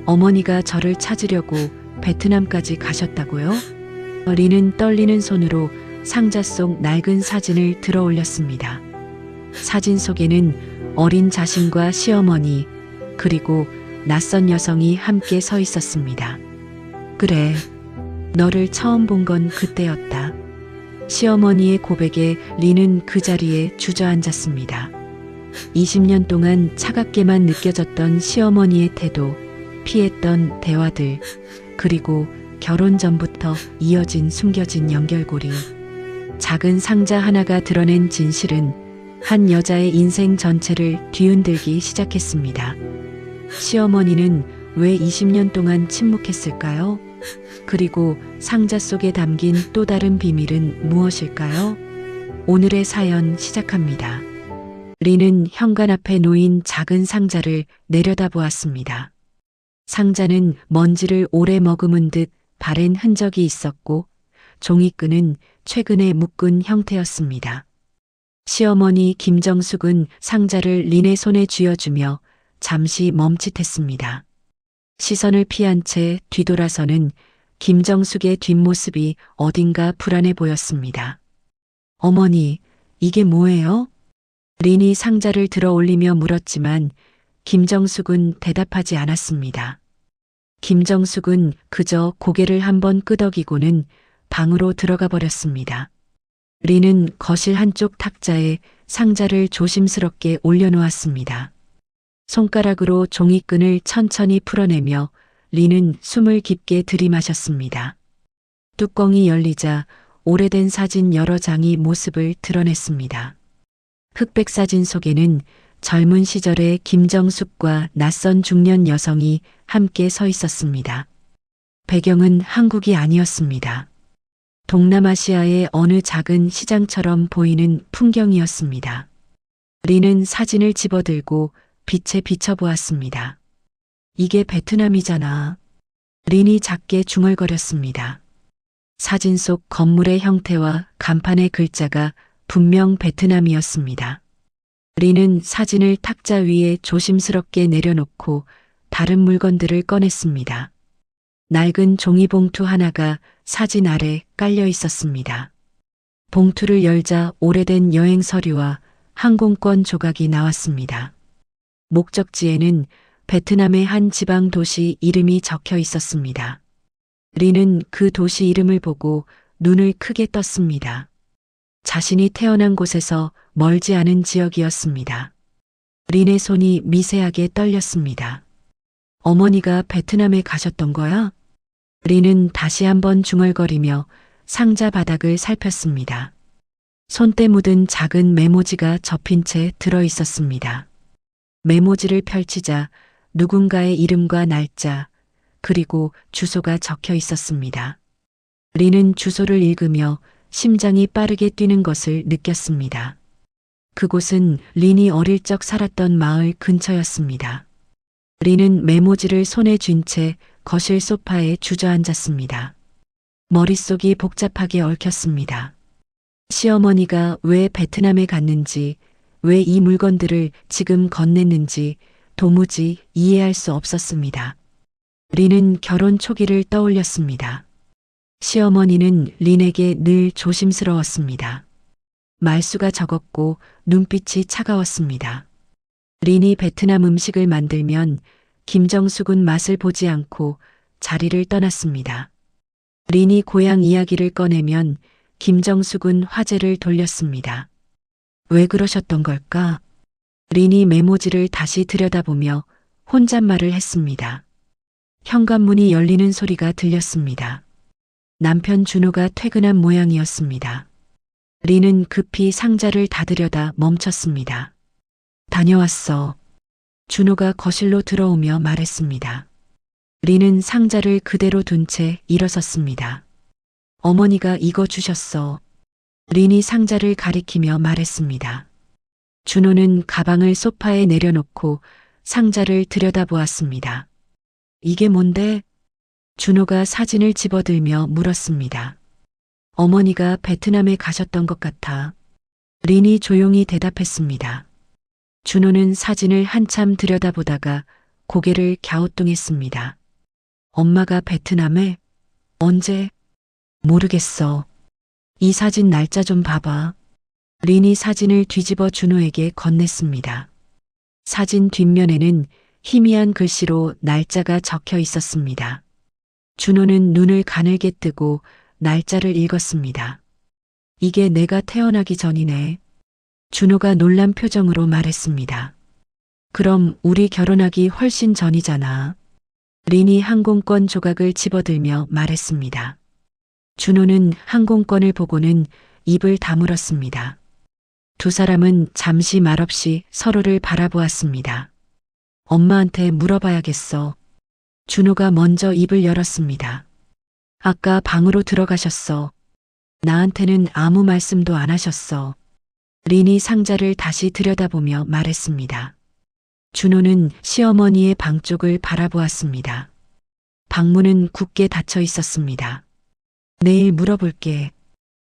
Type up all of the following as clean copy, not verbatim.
어머니가 저를 찾으려고 베트남까지 가셨다고요? 리는 떨리는 손으로 상자 속 낡은 사진을 들어 올렸습니다. 사진 속에는 어린 자신과 시어머니, 그리고 낯선 여성이 함께 서 있었습니다. 그래, 너를 처음 본 건 그때였다. 시어머니의 고백에 리는 그 자리에 주저앉았습니다. 20년 동안 차갑게만 느껴졌던 시어머니의 태도, 피했던 대화들, 그리고 결혼 전부터 이어진 숨겨진 연결고리. 작은 상자 하나가 드러낸 진실은 한 여자의 인생 전체를 뒤흔들기 시작했습니다. 시어머니는 왜 20년 동안 침묵했을까요? 그리고 상자 속에 담긴 또 다른 비밀은 무엇일까요? 오늘의 사연 시작합니다. 리는 현관 앞에 놓인 작은 상자를 내려다보았습니다. 상자는 먼지를 오래 머금은 듯 바랜 흔적이 있었고 종이끈은 최근에 묶은 형태였습니다. 시어머니 김정숙은 상자를 린의 손에 쥐어주며 잠시 멈칫했습니다. 시선을 피한 채 뒤돌아서는 김정숙의 뒷모습이 어딘가 불안해 보였습니다. 어머니, 이게 뭐예요? 린이 상자를 들어 올리며 물었지만 김정숙은 대답하지 않았습니다. 김정숙은 그저 고개를 한번 끄덕이고는 방으로 들어가 버렸습니다. 린은 거실 한쪽 탁자에 상자를 조심스럽게 올려놓았습니다. 손가락으로 종이끈을 천천히 풀어내며 린은 숨을 깊게 들이마셨습니다. 뚜껑이 열리자 오래된 사진 여러 장이 모습을 드러냈습니다. 흑백 사진 속에는 젊은 시절의 김정숙과 낯선 중년 여성이 함께 서 있었습니다. 배경은 한국이 아니었습니다. 동남아시아의 어느 작은 시장처럼 보이는 풍경이었습니다. 린은 사진을 집어들고 빛에 비춰보았습니다. 이게 베트남이잖아. 린이 작게 중얼거렸습니다. 사진 속 건물의 형태와 간판의 글자가 분명 베트남이었습니다. 린은 사진을 탁자 위에 조심스럽게 내려놓고 다른 물건들을 꺼냈습니다. 낡은 종이봉투 하나가 사진 아래 깔려 있었습니다. 봉투를 열자 오래된 여행 서류와 항공권 조각이 나왔습니다. 목적지에는 베트남의 한 지방 도시 이름이 적혀 있었습니다. 린은 그 도시 이름을 보고 눈을 크게 떴습니다. 자신이 태어난 곳에서 멀지 않은 지역이었습니다. 린의 손이 미세하게 떨렸습니다. 어머니가 베트남에 가셨던 거야? 린은 다시 한번 중얼거리며 상자 바닥을 살폈습니다. 손때 묻은 작은 메모지가 접힌 채 들어 있었습니다. 메모지를 펼치자 누군가의 이름과 날짜, 그리고 주소가 적혀 있었습니다. 린은 주소를 읽으며 심장이 빠르게 뛰는 것을 느꼈습니다. 그곳은 린이 어릴 적 살았던 마을 근처였습니다. 린은 메모지를 손에 쥔 채 거실 소파에 주저앉았습니다. 머릿속이 복잡하게 얽혔습니다. 시어머니가 왜 베트남에 갔는지, 왜 이 물건들을 지금 건넸는지 도무지 이해할 수 없었습니다. 린은 결혼 초기를 떠올렸습니다. 시어머니는 린에게 늘 조심스러웠습니다. 말수가 적었고 눈빛이 차가웠습니다. 린이 베트남 음식을 만들면 김정숙은 맛을 보지 않고 자리를 떠났습니다. 린이 고향 이야기를 꺼내면 김정숙은 화제를 돌렸습니다. 왜 그러셨던 걸까? 린이 메모지를 다시 들여다보며 혼잣말을 했습니다. 현관문이 열리는 소리가 들렸습니다. 남편 준호가 퇴근한 모양이었습니다. 린은 급히 상자를 닫으려다 멈췄습니다. 다녀왔어. 준호가 거실로 들어오며 말했습니다. 린은 상자를 그대로 둔 채 일어섰습니다. 어머니가 이거 주셨어. 린이 상자를 가리키며 말했습니다. 준호는 가방을 소파에 내려놓고 상자를 들여다보았습니다. 이게 뭔데? 준호가 사진을 집어들며 물었습니다. 어머니가 베트남에 가셨던 것 같아. 린이 조용히 대답했습니다. 준호는 사진을 한참 들여다보다가 고개를 갸우뚱했습니다. 엄마가 베트남에? 언제? 모르겠어. 이 사진 날짜 좀 봐봐. 린이 사진을 뒤집어 준호에게 건넸습니다. 사진 뒷면에는 희미한 글씨로 날짜가 적혀 있었습니다. 준호는 눈을 가늘게 뜨고 날짜를 읽었습니다. 이게 내가 태어나기 전이네. 준호가 놀란 표정으로 말했습니다. 그럼 우리 결혼하기 훨씬 전이잖아. 린이 항공권 조각을 집어들며 말했습니다. 준호는 항공권을 보고는 입을 다물었습니다. 두 사람은 잠시 말없이 서로를 바라보았습니다. 엄마한테 물어봐야겠어. 준호가 먼저 입을 열었습니다. 아까 방으로 들어가셨어. 나한테는 아무 말씀도 안 하셨어. 린이 상자를 다시 들여다보며 말했습니다. 준호는 시어머니의 방 쪽을 바라보았습니다. 방문은 굳게 닫혀 있었습니다. 내일 물어볼게.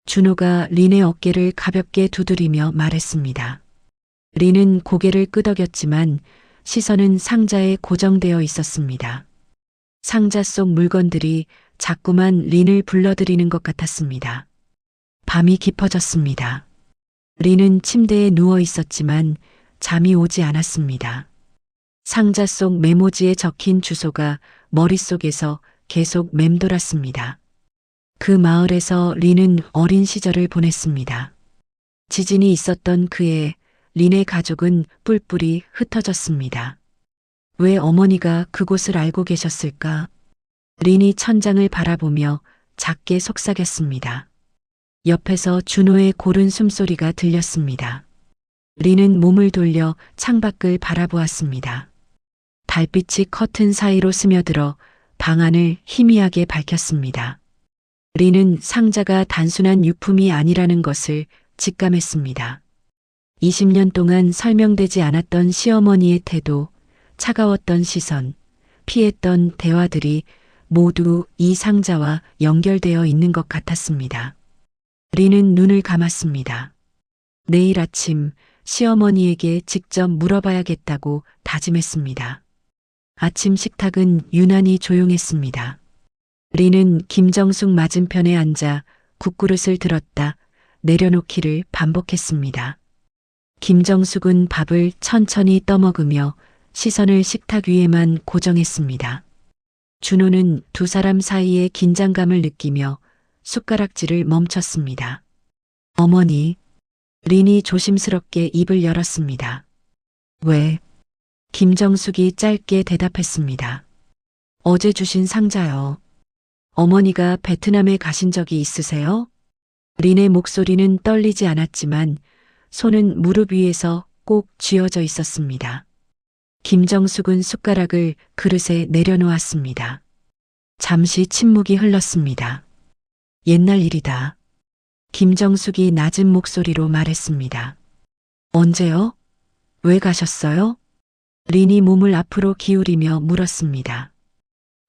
준호가 린의 어깨를 가볍게 두드리며 말했습니다. 린은 고개를 끄덕였지만 시선은 상자에 고정되어 있었습니다. 상자 속 물건들이 자꾸만 린을 불러들이는 것 같았습니다. 밤이 깊어졌습니다. 린은 침대에 누워 있었지만 잠이 오지 않았습니다. 상자 속 메모지에 적힌 주소가 머릿속에서 계속 맴돌았습니다. 그 마을에서 린은 어린 시절을 보냈습니다. 지진이 있었던 그해 린의 가족은 뿔뿔이 흩어졌습니다. 왜 어머니가 그곳을 알고 계셨을까? 린이 천장을 바라보며 작게 속삭였습니다. 옆에서 준호의 고른 숨소리가 들렸습니다. 린은 몸을 돌려 창밖을 바라보았습니다. 달빛이 커튼 사이로 스며들어 방 안을 희미하게 밝혔습니다. 린은 상자가 단순한 유품이 아니라는 것을 직감했습니다. 20년 동안 설명되지 않았던 시어머니의 태도, 차가웠던 시선, 피했던 대화들이 모두 이 상자와 연결되어 있는 것 같았습니다. 린은 눈을 감았습니다. 내일 아침 시어머니에게 직접 물어봐야겠다고 다짐했습니다. 아침 식탁은 유난히 조용했습니다. 린은 김정숙 맞은편에 앉아 국그릇을 들었다 내려놓기를 반복했습니다. 김정숙은 밥을 천천히 떠먹으며 시선을 식탁 위에만 고정했습니다. 준호는 두 사람 사이의 긴장감을 느끼며 숟가락질을 멈췄습니다. 어머니, 린이 조심스럽게 입을 열었습니다. 왜? 김정숙이 짧게 대답했습니다. 어제 주신 상자요. 어머니가 베트남에 가신 적이 있으세요? 린의 목소리는 떨리지 않았지만 손은 무릎 위에서 꼭 쥐어져 있었습니다. 김정숙은 숟가락을 그릇에 내려놓았습니다. 잠시 침묵이 흘렀습니다. 옛날 일이다. 김정숙이 낮은 목소리로 말했습니다. 언제요? 왜 가셨어요? 린이 몸을 앞으로 기울이며 물었습니다.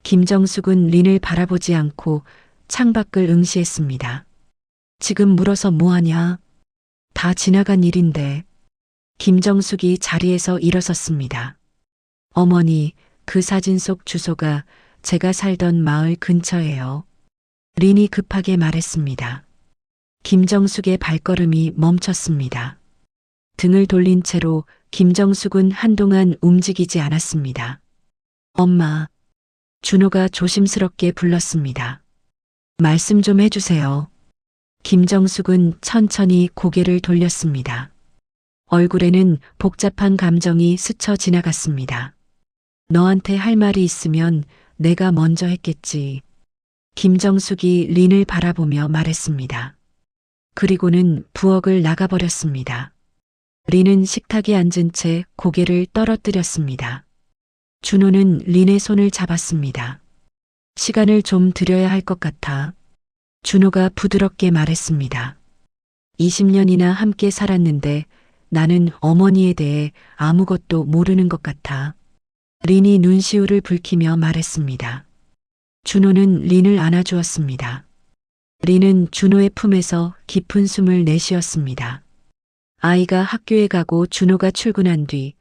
김정숙은 린을 바라보지 않고 창밖을 응시했습니다. 지금 물어서 뭐하냐? 다 지나간 일인데. 김정숙이 자리에서 일어섰습니다. 어머니, 그 사진 속 주소가 제가 살던 마을 근처예요. 린이 급하게 말했습니다. 김정숙의 발걸음이 멈췄습니다. 등을 돌린 채로 김정숙은 한동안 움직이지 않았습니다. 엄마, 준호가 조심스럽게 불렀습니다. 말씀 좀 해주세요. 김정숙은 천천히 고개를 돌렸습니다. 얼굴에는 복잡한 감정이 스쳐 지나갔습니다. 너한테 할 말이 있으면 내가 먼저 했겠지. 김정숙이 린을 바라보며 말했습니다. 그리고는 부엌을 나가버렸습니다. 린은 식탁에 앉은 채 고개를 떨어뜨렸습니다. 준호는 린의 손을 잡았습니다. 시간을 좀 들여야 할 것 같아. 준호가 부드럽게 말했습니다. 20년이나 함께 살았는데 나는 어머니에 대해 아무것도 모르는 것 같아. 린이 눈시울을 붉히며 말했습니다. 준호는 린을 안아주었습니다. 린은 준호의 품에서 깊은 숨을 내쉬었습니다. 아이가 학교에 가고 준호가 출근한 뒤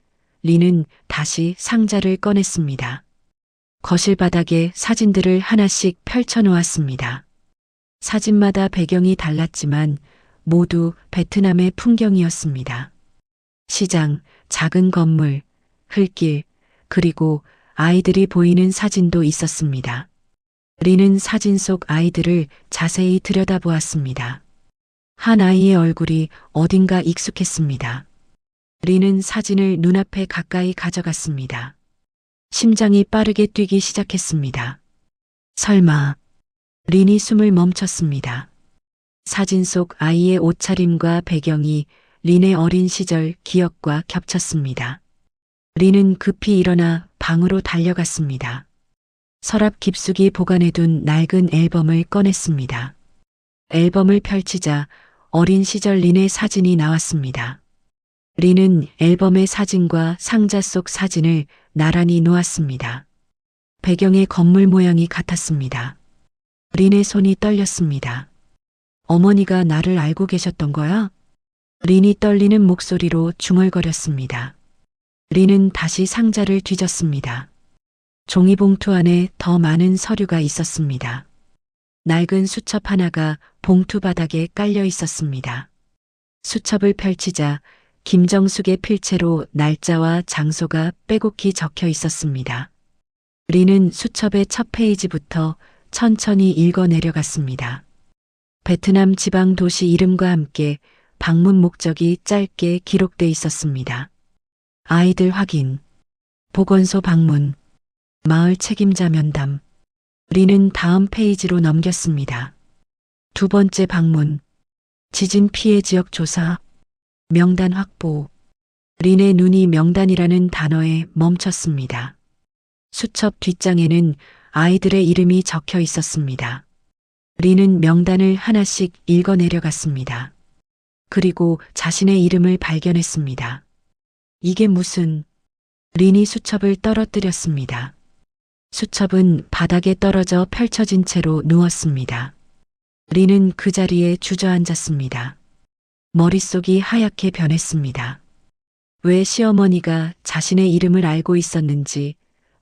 린은 다시 상자를 꺼냈습니다. 거실 바닥에 사진들을 하나씩 펼쳐 놓았습니다. 사진마다 배경이 달랐지만 모두 베트남의 풍경이었습니다. 시장, 작은 건물, 흙길, 그리고 아이들이 보이는 사진도 있었습니다. 린은 사진 속 아이들을 자세히 들여다보았습니다. 한 아이의 얼굴이 어딘가 익숙했습니다. 린은 사진을 눈앞에 가까이 가져갔습니다. 심장이 빠르게 뛰기 시작했습니다. 설마, 린이 숨을 멈췄습니다. 사진 속 아이의 옷차림과 배경이 린의 어린 시절 기억과 겹쳤습니다. 린은 급히 일어나 방으로 달려갔습니다. 서랍 깊숙이 보관해둔 낡은 앨범을 꺼냈습니다. 앨범을 펼치자 어린 시절 린의 사진이 나왔습니다. 린은 앨범의 사진과 상자 속 사진을 나란히 놓았습니다. 배경의 건물 모양이 같았습니다. 린의 손이 떨렸습니다. 어머니가 나를 알고 계셨던 거야? 린이 떨리는 목소리로 중얼거렸습니다. 린은 다시 상자를 뒤졌습니다. 종이봉투 안에 더 많은 서류가 있었습니다. 낡은 수첩 하나가 봉투 바닥에 깔려 있었습니다. 수첩을 펼치자 김정숙의 필체로 날짜와 장소가 빼곡히 적혀 있었습니다. 린은 수첩의 첫 페이지부터 천천히 읽어 내려갔습니다. 베트남 지방 도시 이름과 함께 방문 목적이 짧게 기록돼 있었습니다. 아이들 확인, 보건소 방문, 마을 책임자 면담. 린은 다음 페이지로 넘겼습니다. 두 번째 방문, 지진 피해 지역 조사, 명단 확보. 린의 눈이 명단이라는 단어에 멈췄습니다. 수첩 뒷장에는 아이들의 이름이 적혀 있었습니다. 린은 명단을 하나씩 읽어 내려갔습니다. 그리고 자신의 이름을 발견했습니다. 이게 무슨... 린이 수첩을 떨어뜨렸습니다. 수첩은 바닥에 떨어져 펼쳐진 채로 누웠습니다. 린은 그 자리에 주저앉았습니다. 머릿속이 하얗게 변했습니다. 왜 시어머니가 자신의 이름을 알고 있었는지,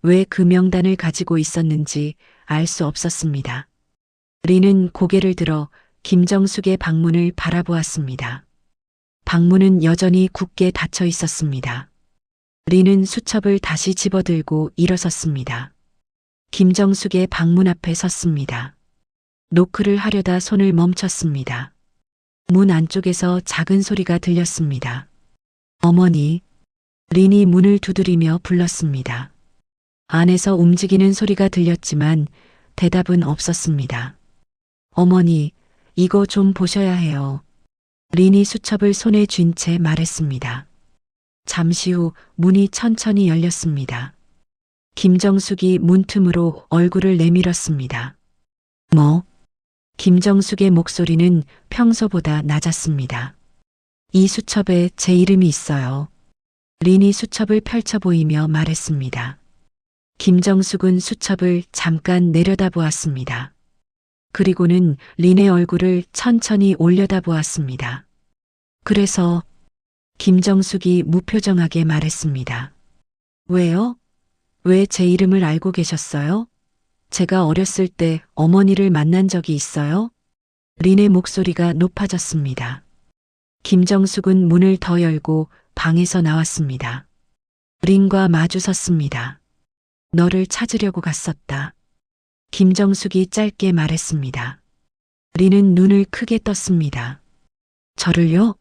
왜 그 명단을 가지고 있었는지 알 수 없었습니다. 린은 고개를 들어 김정숙의 방문을 바라보았습니다. 방문은 여전히 굳게 닫혀 있었습니다. 린은 수첩을 다시 집어들고 일어섰습니다. 김정숙의 방문 앞에 섰습니다. 노크를 하려다 손을 멈췄습니다. 문 안쪽에서 작은 소리가 들렸습니다. 어머니. 린이 문을 두드리며 불렀습니다. 안에서 움직이는 소리가 들렸지만 대답은 없었습니다. 어머니, 이거 좀 보셔야 해요. 린이 수첩을 손에 쥔 채 말했습니다. 잠시 후 문이 천천히 열렸습니다. 김정숙이 문틈으로 얼굴을 내밀었습니다. 뭐? 김정숙의 목소리는 평소보다 낮았습니다. 이 수첩에 제 이름이 있어요. 린이 수첩을 펼쳐 보이며 말했습니다. 김정숙은 수첩을 잠깐 내려다보았습니다. 그리고는 린의 얼굴을 천천히 올려다보았습니다. 그래서 김정숙이 무표정하게 말했습니다. 왜요? 왜 제 이름을 알고 계셨어요? 제가 어렸을 때 어머니를 만난 적이 있어요? 린의 목소리가 높아졌습니다. 김정숙은 문을 더 열고 방에서 나왔습니다. 린과 마주 섰습니다. 너를 찾으려고 갔었다. 김정숙이 짧게 말했습니다. 린은 눈을 크게 떴습니다. 저를요?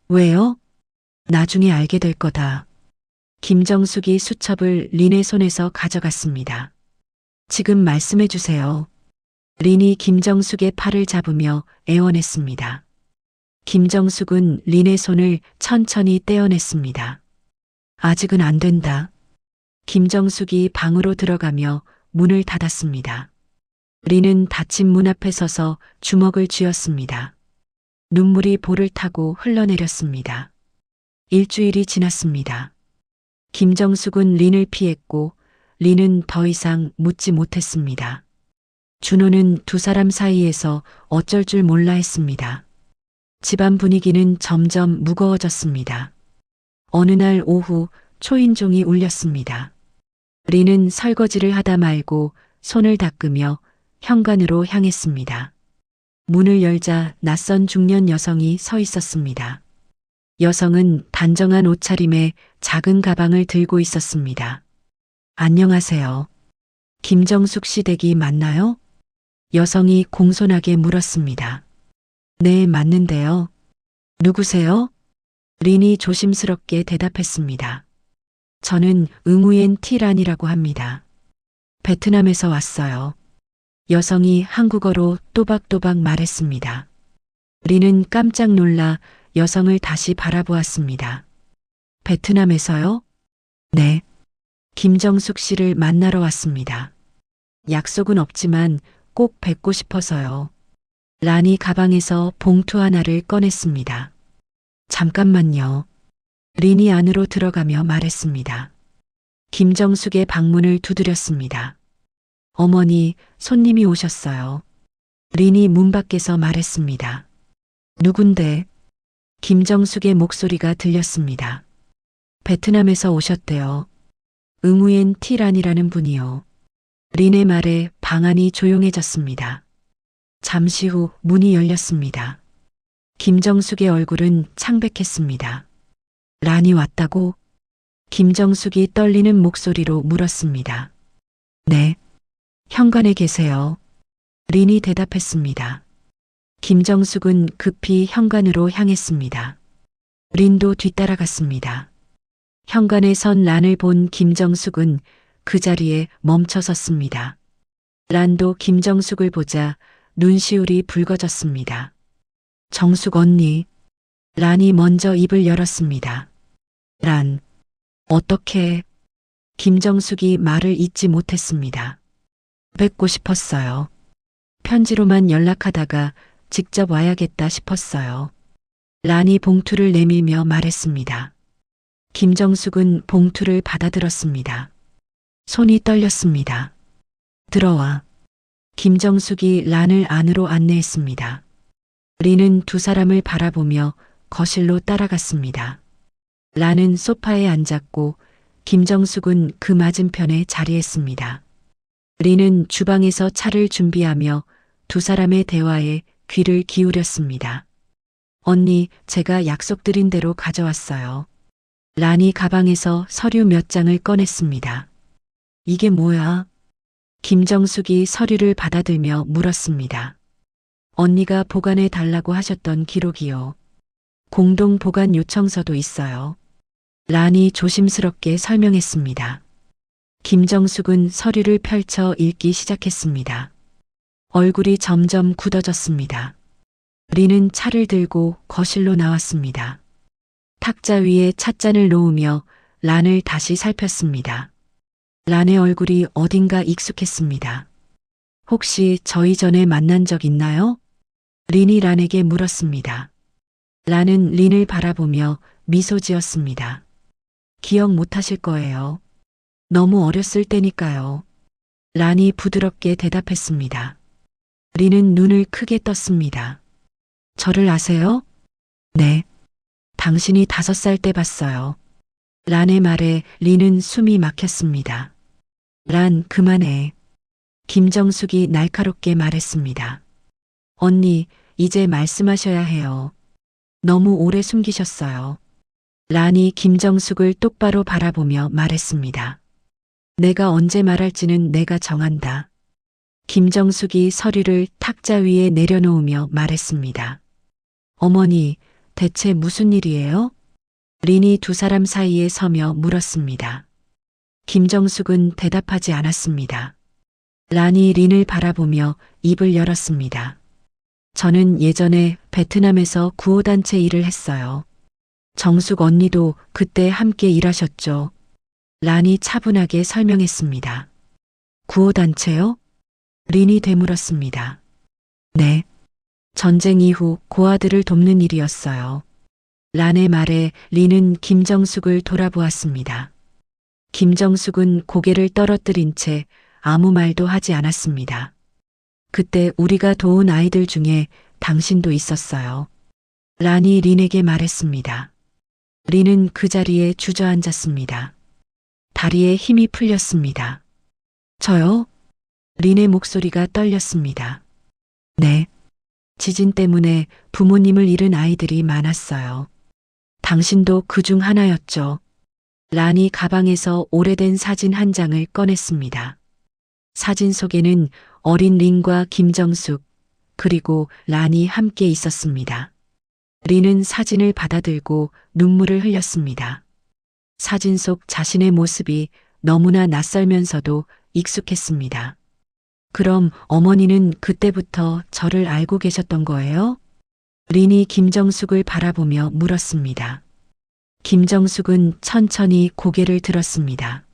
왜요? 나중에 알게 될 거다. 김정숙이 수첩을 린의 손에서 가져갔습니다. 지금 말씀해 주세요. 린이 김정숙의 팔을 잡으며 애원했습니다. 김정숙은 린의 손을 천천히 떼어냈습니다. 아직은 안 된다. 김정숙이 방으로 들어가며 문을 닫았습니다. 린은 닫힌 문 앞에 서서 주먹을 쥐었습니다. 눈물이 볼을 타고 흘러내렸습니다. 일주일이 지났습니다. 김정숙은 린을 피했고 린은 더 이상 묻지 못했습니다. 준호는 두 사람 사이에서 어쩔 줄 몰라 했습니다. 집안 분위기는 점점 무거워졌습니다. 어느 날 오후 초인종이 울렸습니다. 린은 설거지를 하다 말고 손을 닦으며 현관으로 향했습니다. 문을 열자 낯선 중년 여성이 서 있었습니다. 여성은 단정한 옷차림에 작은 가방을 들고 있었습니다. 안녕하세요. 김정숙 씨 댁이 맞나요? 여성이 공손하게 물었습니다. 네, 맞는데요. 누구세요? 린이 조심스럽게 대답했습니다. 저는 응우옌 티란이라고 합니다. 베트남에서 왔어요. 여성이 한국어로 또박또박 말했습니다. 린은 깜짝 놀라 여성을 다시 바라보았습니다. 베트남에서요? 네. 김정숙 씨를 만나러 왔습니다. 약속은 없지만 꼭 뵙고 싶어서요. 란이 가방에서 봉투 하나를 꺼냈습니다. 잠깐만요. 린이 안으로 들어가며 말했습니다. 김정숙의 방문을 두드렸습니다. 어머니, 손님이 오셨어요. 린이 문 밖에서 말했습니다. 누군데? 김정숙의 목소리가 들렸습니다. 베트남에서 오셨대요. 응우옌 티란이라는 분이요. 린의 말에 방 안이 조용해졌습니다. 잠시 후 문이 열렸습니다. 김정숙의 얼굴은 창백했습니다. 란이 왔다고? 김정숙이 떨리는 목소리로 물었습니다. 네. 현관에 계세요. 린이 대답했습니다. 김정숙은 급히 현관으로 향했습니다. 린도 뒤따라갔습니다. 현관에 선 란을 본 김정숙은 그 자리에 멈춰 섰습니다. 란도 김정숙을 보자 눈시울이 붉어졌습니다. 정숙 언니. 란이 먼저 입을 열었습니다. 란. 어떻게? 김정숙이 말을 잇지 못했습니다. 뵙고 싶었어요. 편지로만 연락하다가 직접 와야겠다 싶었어요. 란이 봉투를 내밀며 말했습니다. 김정숙은 봉투를 받아들었습니다. 손이 떨렸습니다. 들어와. 김정숙이 란을 안으로 안내했습니다. 린은 두 사람을 바라보며 거실로 따라갔습니다. 란은 소파에 앉았고 김정숙은 그 맞은편에 자리했습니다. 린은 주방에서 차를 준비하며 두 사람의 대화에 귀를 기울였습니다. 언니, 제가 약속드린 대로 가져왔어요. 란이 가방에서 서류 몇 장을 꺼냈습니다. 이게 뭐야? 김정숙이 서류를 받아들며 물었습니다. 언니가 보관해 달라고 하셨던 기록이요. 공동 보관 요청서도 있어요. 란이 조심스럽게 설명했습니다. 김정숙은 서류를 펼쳐 읽기 시작했습니다. 얼굴이 점점 굳어졌습니다. 린은 차를 들고 거실로 나왔습니다. 탁자 위에 찻잔을 놓으며 란을 다시 살폈습니다. 란의 얼굴이 어딘가 익숙했습니다. 혹시 저희 전에 만난 적 있나요? 린이 란에게 물었습니다. 란은 린을 바라보며 미소 지었습니다. 기억 못하실 거예요. 너무 어렸을 때니까요. 란이 부드럽게 대답했습니다. 린은 눈을 크게 떴습니다. 저를 아세요? 네. 당신이 5살 때 봤어요. 란의 말에 린은 숨이 막혔습니다. 란, 그만해. 김정숙이 날카롭게 말했습니다. 언니, 이제 말씀하셔야 해요. 너무 오래 숨기셨어요. 란이 김정숙을 똑바로 바라보며 말했습니다. 내가 언제 말할지는 내가 정한다. 김정숙이 서류를 탁자 위에 내려놓으며 말했습니다. 어머니, 대체 무슨 일이에요? 린이 두 사람 사이에 서며 물었습니다. 김정숙은 대답하지 않았습니다. 란이 린을 바라보며 입을 열었습니다. 저는 예전에 베트남에서 구호단체 일을 했어요. 정숙 언니도 그때 함께 일하셨죠. 란이 차분하게 설명했습니다. 구호단체요? 린이 되물었습니다. 네. 전쟁 이후 고아들을 돕는 일이었어요. 란의 말에 린은 김정숙을 돌아보았습니다. 김정숙은 고개를 떨어뜨린 채 아무 말도 하지 않았습니다. 그때 우리가 도운 아이들 중에 당신도 있었어요. 란이 린에게 말했습니다. 린은 그 자리에 주저앉았습니다. 다리에 힘이 풀렸습니다. 저요? 린의 목소리가 떨렸습니다. 네. 지진 때문에 부모님을 잃은 아이들이 많았어요. 당신도 그 중 하나였죠. 란이 가방에서 오래된 사진 한 장을 꺼냈습니다. 사진 속에는 어린 린과 김정숙, 그리고 란이 함께 있었습니다. 린은 사진을 받아들고 눈물을 흘렸습니다. 사진 속 자신의 모습이 너무나 낯설면서도 익숙했습니다. 그럼 어머니는 그때부터 저를 알고 계셨던 거예요? 린이 김정숙을 바라보며 물었습니다. 김정숙은 천천히 고개를 들었습니다.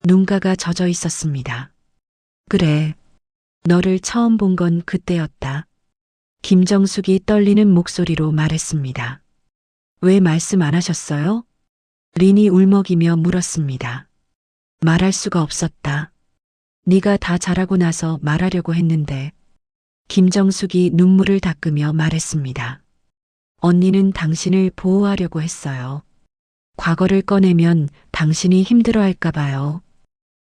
눈가가 젖어 있었습니다. 그래. 너를 처음 본 건 그때였다. 김정숙이 떨리는 목소리로 말했습니다. 왜 말씀 안 하셨어요? 린이 울먹이며 물었습니다. 말할 수가 없었다. 네가 다 자라고 나서 말하려고 했는데. 김정숙이 눈물을 닦으며 말했습니다. 언니는 당신을 보호하려고 했어요. 과거를 꺼내면 당신이 힘들어할까 봐요.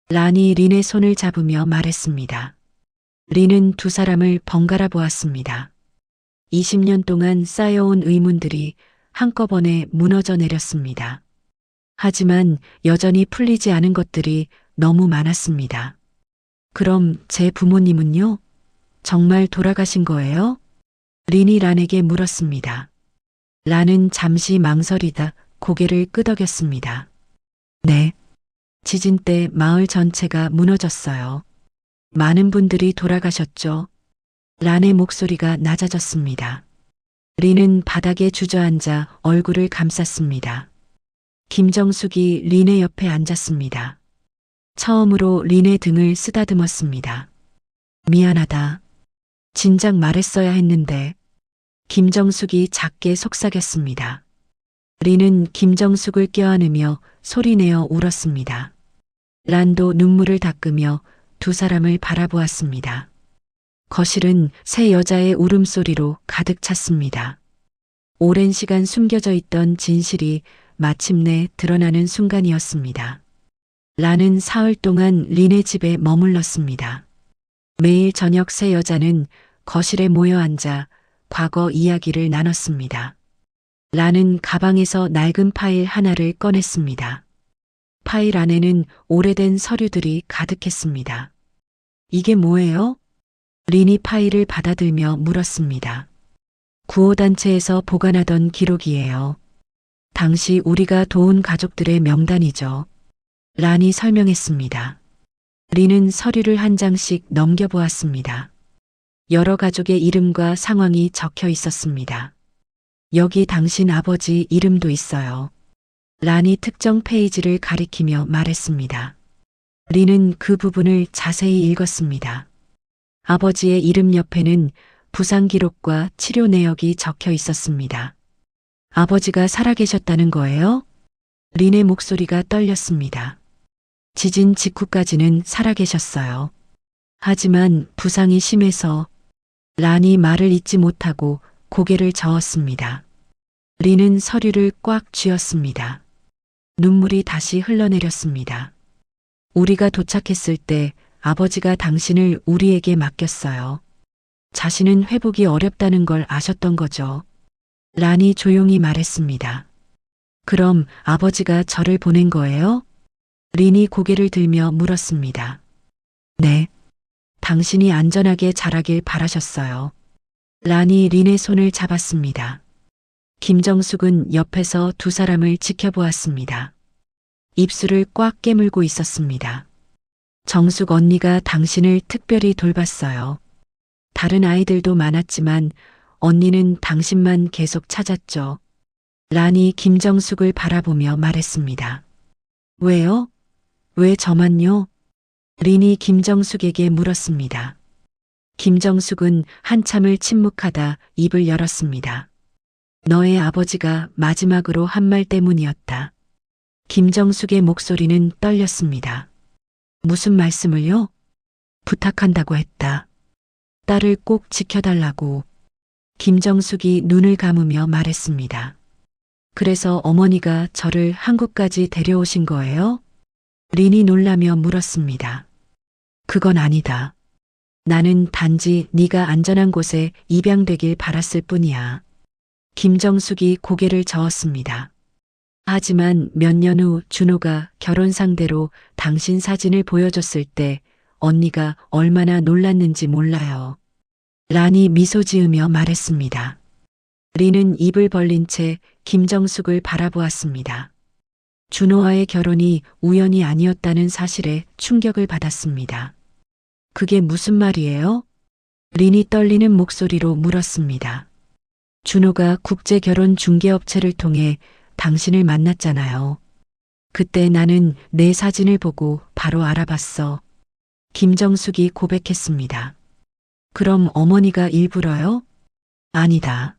란이 린의 손을 잡으며 말했습니다. 린은 두 사람을 번갈아 보았습니다. 20년 동안 쌓여온 의문들이 한꺼번에 무너져 내렸습니다. 하지만 여전히 풀리지 않은 것들이 너무 많았습니다. 그럼 제 부모님은요? 정말 돌아가신 거예요? 린이 란에게 물었습니다. 란은 잠시 망설이다 고개를 끄덕였습니다. 네. 지진 때 마을 전체가 무너졌어요. 많은 분들이 돌아가셨죠. 란의 목소리가 낮아졌습니다. 린은 바닥에 주저앉아 얼굴을 감쌌습니다. 김정숙이 린의 옆에 앉았습니다. 처음으로 린의 등을 쓰다듬었습니다. 미안하다. 진작 말했어야 했는데. 김정숙이 작게 속삭였습니다. 린은 김정숙을 껴안으며 소리내어 울었습니다. 란도 눈물을 닦으며 두 사람을 바라보았습니다. 거실은 세 여자의 울음소리로 가득 찼습니다. 오랜 시간 숨겨져 있던 진실이 마침내 드러나는 순간이었습니다. 란은 사흘 동안 린의 집에 머물렀습니다. 매일 저녁 세 여자는 거실에 모여 앉아 과거 이야기를 나눴습니다. 란은 가방에서 낡은 파일 하나를 꺼냈습니다. 파일 안에는 오래된 서류들이 가득했습니다. 이게 뭐예요? 린이 파일을 받아들며 물었습니다. 구호단체에서 보관하던 기록이에요. 당시 우리가 도운 가족들의 명단이죠. 란이 설명했습니다. 린은 서류를 한 장씩 넘겨보았습니다. 여러 가족의 이름과 상황이 적혀 있었습니다. 여기 당신 아버지 이름도 있어요. 란이 특정 페이지를 가리키며 말했습니다. 린은 그 부분을 자세히 읽었습니다. 아버지의 이름 옆에는 부상 기록과 치료 내역이 적혀 있었습니다. 아버지가 살아계셨다는 거예요? 린의 목소리가 떨렸습니다. 지진 직후까지는 살아계셨어요. 하지만 부상이 심해서. 란이 말을 잇지 못하고 고개를 저었습니다. 린은 서류를 꽉 쥐었습니다. 눈물이 다시 흘러내렸습니다. 우리가 도착했을 때 아버지가 당신을 우리에게 맡겼어요. 자신은 회복이 어렵다는 걸 아셨던 거죠. 란이 조용히 말했습니다. 그럼 아버지가 저를 보낸 거예요? 린이 고개를 들며 물었습니다. 네. 당신이 안전하게 자라길 바라셨어요. 란이 린의 손을 잡았습니다. 김정숙은 옆에서 두 사람을 지켜보았습니다. 입술을 꽉 깨물고 있었습니다. 정숙 언니가 당신을 특별히 돌봤어요. 다른 아이들도 많았지만 언니는 당신만 계속 찾았죠. 란이 김정숙을 바라보며 말했습니다. 왜요? 왜 저만요? 린이 김정숙에게 물었습니다. 김정숙은 한참을 침묵하다 입을 열었습니다. 너의 아버지가 마지막으로 한 말 때문이었다. 김정숙의 목소리는 떨렸습니다. 무슨 말씀을요? 부탁한다고 했다. 딸을 꼭 지켜달라고. 김정숙이 눈을 감으며 말했습니다. 그래서 어머니가 저를 한국까지 데려오신 거예요? 린이 놀라며 물었습니다. 그건 아니다. 나는 단지 네가 안전한 곳에 입양되길 바랐을 뿐이야. 김정숙이 고개를 저었습니다. 하지만 몇 년 후 준호가 결혼 상대로 당신 사진을 보여줬을 때 언니가 얼마나 놀랐는지 몰라요. 란이 미소 지으며 말했습니다. 린은 입을 벌린 채 김정숙을 바라보았습니다. 준호와의 결혼이 우연이 아니었다는 사실에 충격을 받았습니다. 그게 무슨 말이에요? 린이 떨리는 목소리로 물었습니다. 준호가 국제결혼 중개업체를 통해 당신을 만났잖아요. 그때 나는 내 사진을 보고 바로 알아봤어. 김정숙이 고백했습니다. 그럼 어머니가 일부러요? 아니다.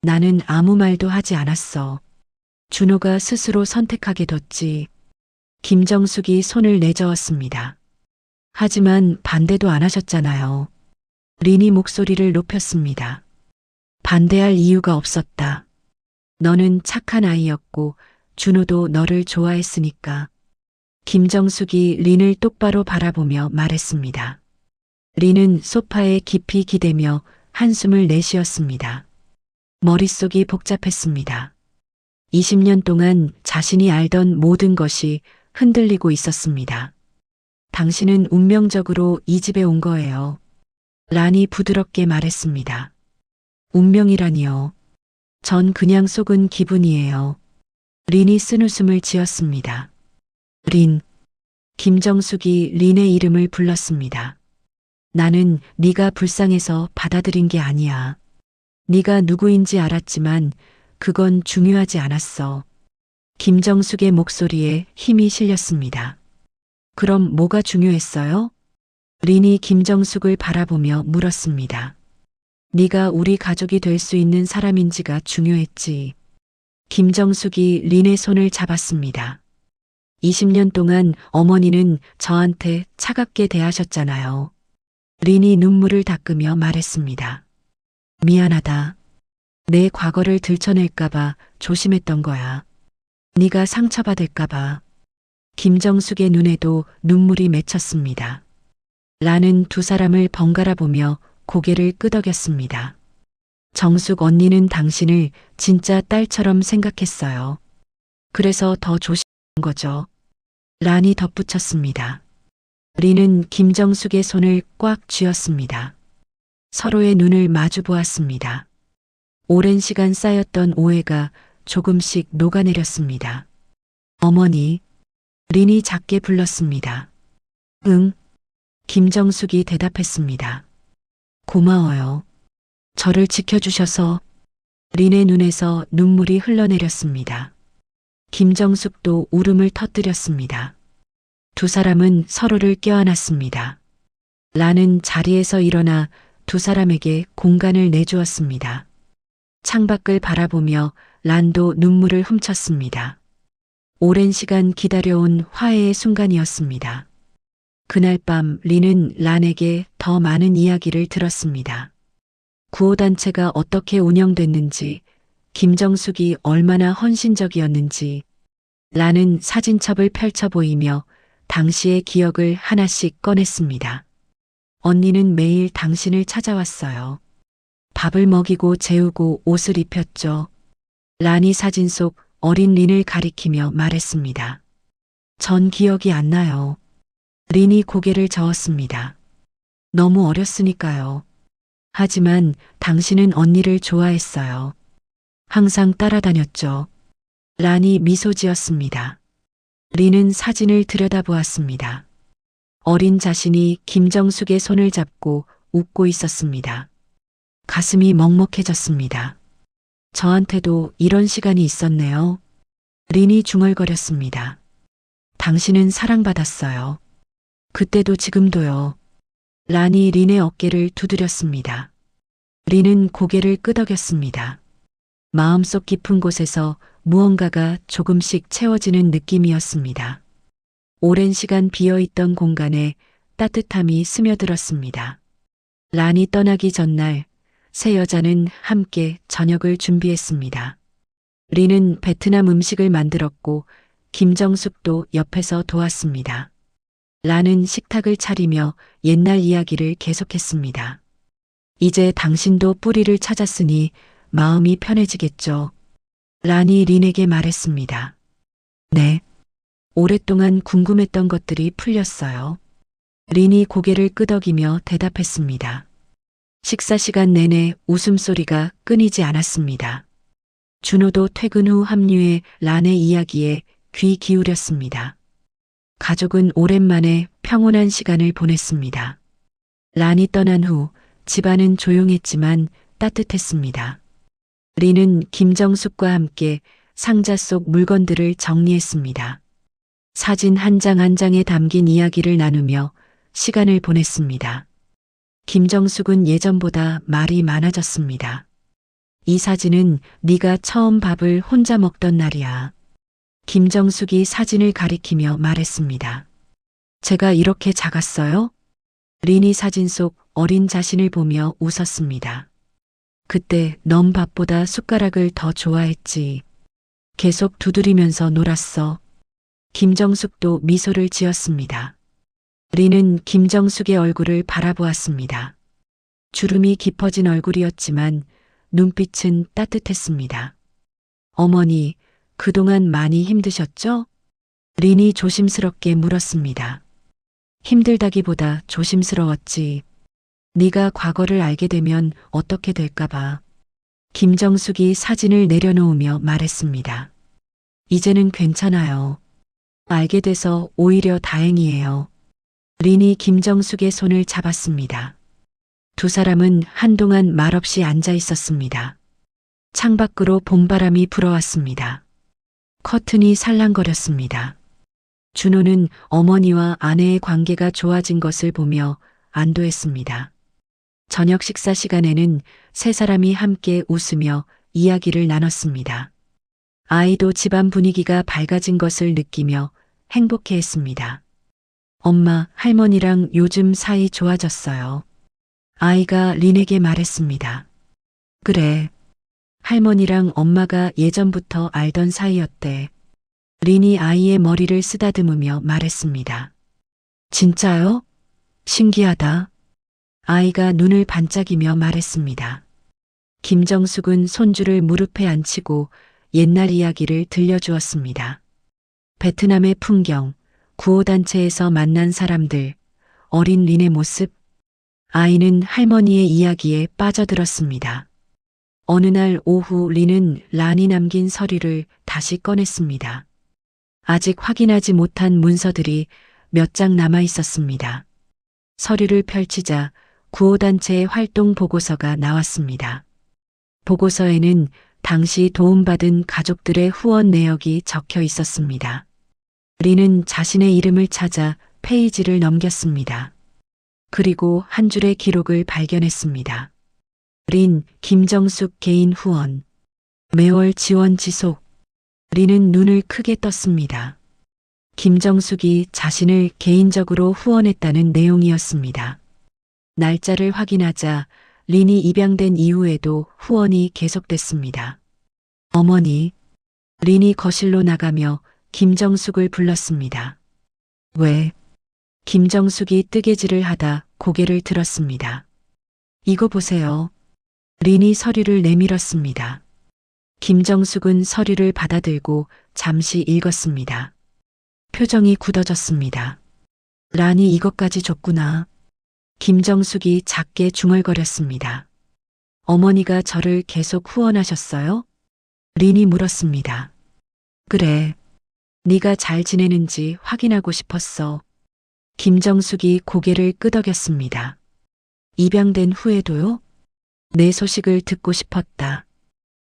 나는 아무 말도 하지 않았어. 준호가 스스로 선택하게 뒀지. 김정숙이 손을 내저었습니다. 하지만 반대도 안 하셨잖아요. 린이 목소리를 높였습니다. 반대할 이유가 없었다. 너는 착한 아이였고 준호도 너를 좋아했으니까. 김정숙이 린을 똑바로 바라보며 말했습니다. 린은 소파에 깊이 기대며 한숨을 내쉬었습니다. 머릿속이 복잡했습니다. 20년 동안 자신이 알던 모든 것이 흔들리고 있었습니다. 당신은 운명적으로 이 집에 온 거예요. 란이 부드럽게 말했습니다. 운명이라니요. 전 그냥 속은 기분이에요. 린이 쓴웃음을 지었습니다. 린. 김정숙이 린의 이름을 불렀습니다. 나는 네가 불쌍해서 받아들인 게 아니야. 네가 누구인지 알았지만 그건 중요하지 않았어. 김정숙의 목소리에 힘이 실렸습니다. 그럼 뭐가 중요했어요? 린이 김정숙을 바라보며 물었습니다. 네가 우리 가족이 될 수 있는 사람인지가 중요했지. 김정숙이 린의 손을 잡았습니다. 20년 동안 어머니는 저한테 차갑게 대하셨잖아요. 린이 눈물을 닦으며 말했습니다. 미안하다. 내 과거를 들춰낼까봐 조심했던 거야. 네가 상처받을까봐. 김정숙의 눈에도 눈물이 맺혔습니다. 란은 두 사람을 번갈아 보며 고개를 끄덕였습니다. 정숙 언니는 당신을 진짜 딸처럼 생각했어요. 그래서 더 조심한 거죠. 란이 덧붙였습니다. 린은 김정숙의 손을 꽉 쥐었습니다. 서로의 눈을 마주 보았습니다. 오랜 시간 쌓였던 오해가 조금씩 녹아내렸습니다. 어머니, 린이 작게 불렀습니다. 응. 김정숙이 대답했습니다. 고마워요. 저를 지켜주셔서. 린의 눈에서 눈물이 흘러내렸습니다. 김정숙도 울음을 터뜨렸습니다. 두 사람은 서로를 껴안았습니다. 란은 자리에서 일어나 두 사람에게 공간을 내주었습니다. 창밖을 바라보며 란도 눈물을 훔쳤습니다. 오랜 시간 기다려온 화해의 순간이었습니다. 그날 밤 린은 란에게 더 많은 이야기를 들었습니다. 구호단체가 어떻게 운영됐는지, 김정숙이 얼마나 헌신적이었는지. 란은 사진첩을 펼쳐 보이며 당시의 기억을 하나씩 꺼냈습니다. 언니는 매일 당신을 찾아왔어요. 밥을 먹이고 재우고 옷을 입혔죠. 란이 사진 속 어린 린을 가리키며 말했습니다. 전 기억이 안 나요. 린이 고개를 저었습니다. 너무 어렸으니까요. 하지만 당신은 언니를 좋아했어요. 항상 따라다녔죠. 란이 미소 지었습니다. 린은 사진을 들여다보았습니다. 어린 자신이 김정숙의 손을 잡고 웃고 있었습니다. 가슴이 먹먹해졌습니다. 저한테도 이런 시간이 있었네요. 린이 중얼거렸습니다. 당신은 사랑받았어요. 그때도 지금도요. 란이 린의 어깨를 두드렸습니다. 린은 고개를 끄덕였습니다. 마음속 깊은 곳에서 무언가가 조금씩 채워지는 느낌이었습니다. 오랜 시간 비어있던 공간에 따뜻함이 스며들었습니다. 란이 떠나기 전날 세 여자는 함께 저녁을 준비했습니다. 린은 베트남 음식을 만들었고 김정숙도 옆에서 도왔습니다. 란은 식탁을 차리며 옛날 이야기를 계속했습니다. 이제 당신도 뿌리를 찾았으니 마음이 편해지겠죠. 란이 린에게 말했습니다. 네. 오랫동안 궁금했던 것들이 풀렸어요. 린이 고개를 끄덕이며 대답했습니다. 식사 시간 내내 웃음소리가 끊이지 않았습니다. 준호도 퇴근 후 합류해 란의 이야기에 귀 기울였습니다. 가족은 오랜만에 평온한 시간을 보냈습니다. 란이 떠난 후 집안은 조용했지만 따뜻했습니다. 린은 김정숙과 함께 상자 속 물건들을 정리했습니다. 사진 한 장 한 장에 담긴 이야기를 나누며 시간을 보냈습니다. 김정숙은 예전보다 말이 많아졌습니다. 이 사진은 네가 처음 밥을 혼자 먹던 날이야. 김정숙이 사진을 가리키며 말했습니다. 제가 이렇게 작았어요? 린이 사진 속 어린 자신을 보며 웃었습니다. 그때 넌 밥보다 숟가락을 더 좋아했지. 계속 두드리면서 놀았어. 김정숙도 미소를 지었습니다. 린은 김정숙의 얼굴을 바라보았습니다. 주름이 깊어진 얼굴이었지만 눈빛은 따뜻했습니다. 어머니, 그동안 많이 힘드셨죠? 린이 조심스럽게 물었습니다. 힘들다기보다 조심스러웠지. 네가 과거를 알게 되면 어떻게 될까 봐. 김정숙이 사진을 내려놓으며 말했습니다. 이제는 괜찮아요. 알게 돼서 오히려 다행이에요. 린이 김정숙의 손을 잡았습니다. 두 사람은 한동안 말없이 앉아 있었습니다. 창밖으로 봄바람이 불어왔습니다. 커튼이 살랑거렸습니다. 준호는 어머니와 아내의 관계가 좋아진 것을 보며 안도했습니다. 저녁 식사 시간에는 세 사람이 함께 웃으며 이야기를 나눴습니다. 아이도 집안 분위기가 밝아진 것을 느끼며 행복해했습니다. 엄마, 할머니랑 요즘 사이 좋아졌어요. 아이가 린에게 말했습니다. 그래. 할머니랑 엄마가 예전부터 알던 사이였대. 린이 아이의 머리를 쓰다듬으며 말했습니다. 진짜요? 신기하다. 아이가 눈을 반짝이며 말했습니다. 김정숙은 손주를 무릎에 앉히고 옛날 이야기를 들려주었습니다. 베트남의 풍경, 구호단체에서 만난 사람들, 어린 린의 모습. 아이는 할머니의 이야기에 빠져들었습니다. 어느 날 오후 린은 란이 남긴 서류를 다시 꺼냈습니다. 아직 확인하지 못한 문서들이 몇 장 남아 있었습니다. 서류를 펼치자 구호단체의 활동 보고서가 나왔습니다. 보고서에는 당시 도움받은 가족들의 후원 내역이 적혀 있었습니다. 린은 자신의 이름을 찾아 페이지를 넘겼습니다. 그리고 한 줄의 기록을 발견했습니다. 린, 김정숙 개인 후원. 매월 지원 지속. 린은 눈을 크게 떴습니다. 김정숙이 자신을 개인적으로 후원했다는 내용이었습니다. 날짜를 확인하자 린이 입양된 이후에도 후원이 계속됐습니다. 어머니, 린이 거실로 나가며 김정숙을 불렀습니다. 왜? 김정숙이 뜨개질을 하다 고개를 들었습니다. 이거 보세요. 린이 서류를 내밀었습니다. 김정숙은 서류를 받아들고 잠시 읽었습니다. 표정이 굳어졌습니다. 란이 이것까지 줬구나. 김정숙이 작게 중얼거렸습니다. 어머니가 저를 계속 후원하셨어요? 린이 물었습니다. 그래. 네가 잘 지내는지 확인하고 싶었어. 김정숙이 고개를 끄덕였습니다. 입양된 후에도요? 내 소식을 듣고 싶었다.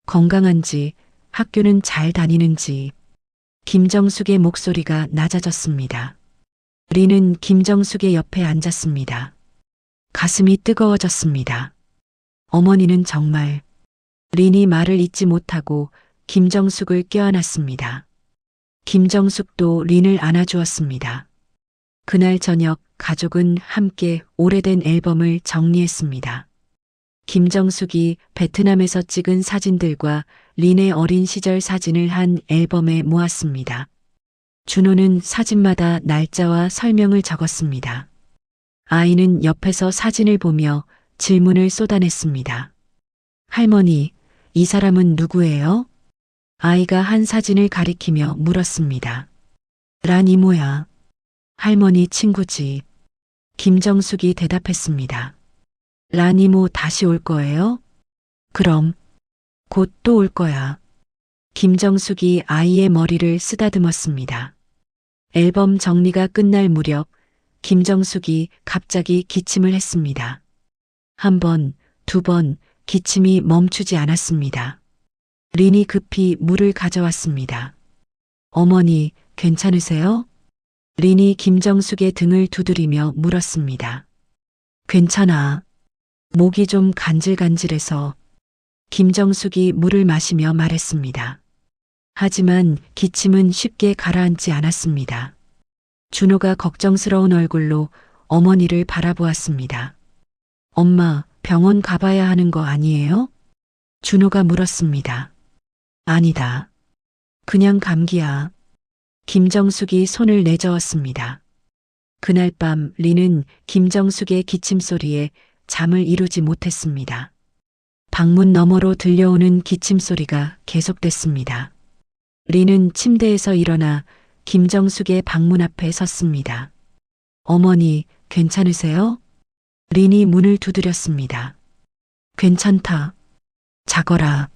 건강한지, 학교는 잘 다니는지. 김정숙의 목소리가 낮아졌습니다. 린은 김정숙의 옆에 앉았습니다. 가슴이 뜨거워졌습니다. 어머니는 정말. 린이 말을 잇지 못하고 김정숙을 껴안았습니다. 김정숙도 린을 안아주었습니다. 그날 저녁 가족은 함께 오래된 앨범을 정리했습니다. 김정숙이 베트남에서 찍은 사진들과 린의 어린 시절 사진을 한 앨범에 모았습니다. 준호는 사진마다 날짜와 설명을 적었습니다. 아이는 옆에서 사진을 보며 질문을 쏟아냈습니다. 할머니, 이 사람은 누구예요? 아이가 한 사진을 가리키며 물었습니다. 란 이모야. 할머니 친구지. 김정숙이 대답했습니다. 란 이모 다시 올 거예요? 그럼. 곧 또 올 거야. 김정숙이 아이의 머리를 쓰다듬었습니다. 앨범 정리가 끝날 무렵 김정숙이 갑자기 기침을 했습니다. 한 번, 두 번 기침이 멈추지 않았습니다. 린이 급히 물을 가져왔습니다. 어머니, 괜찮으세요? 린이 김정숙의 등을 두드리며 물었습니다. 괜찮아. 목이 좀 간질간질해서. 김정숙이 물을 마시며 말했습니다. 하지만 기침은 쉽게 가라앉지 않았습니다. 준호가 걱정스러운 얼굴로 어머니를 바라보았습니다. 엄마, 병원 가봐야 하는 거 아니에요? 준호가 물었습니다. 아니다. 그냥 감기야. 김정숙이 손을 내저었습니다. 그날 밤 린은 김정숙의 기침 소리에 잠을 이루지 못했습니다. 방문 너머로 들려오는 기침 소리가 계속됐습니다. 린은 침대에서 일어나 김정숙의 방문 앞에 섰습니다. 어머니, 괜찮으세요? 린이 문을 두드렸습니다. 괜찮다. 자거라.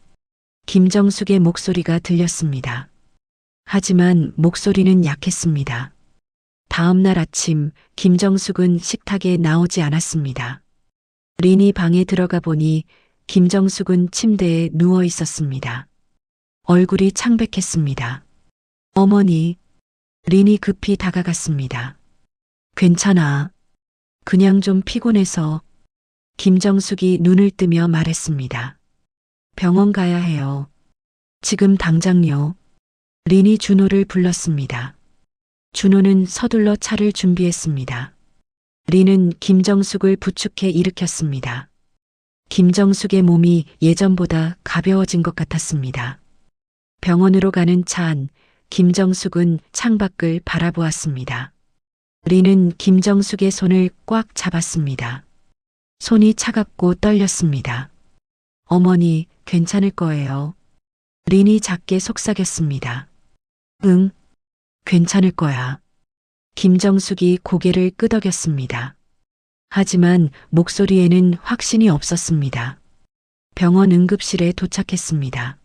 김정숙의 목소리가 들렸습니다. 하지만 목소리는 약했습니다. 다음 날 아침 김정숙은 식탁에 나오지 않았습니다. 린이 방에 들어가 보니 김정숙은 침대에 누워 있었습니다. 얼굴이 창백했습니다. 어머니, 린이 급히 다가갔습니다. 괜찮아. 그냥 좀 피곤해서. 김정숙이 눈을 뜨며 말했습니다. 병원 가야 해요. 지금 당장요. 린이 준호를 불렀습니다. 준호는 서둘러 차를 준비했습니다. 린은 김정숙을 부축해 일으켰습니다. 김정숙의 몸이 예전보다 가벼워진 것 같았습니다. 병원으로 가는 차 안, 김정숙은 창밖을 바라보았습니다. 린은 김정숙의 손을 꽉 잡았습니다. 손이 차갑고 떨렸습니다. 어머니, 괜찮을 거예요. 린이 작게 속삭였습니다. 응, 괜찮을 거야. 김정숙이 고개를 끄덕였습니다. 하지만 목소리에는 확신이 없었습니다. 병원 응급실에 도착했습니다.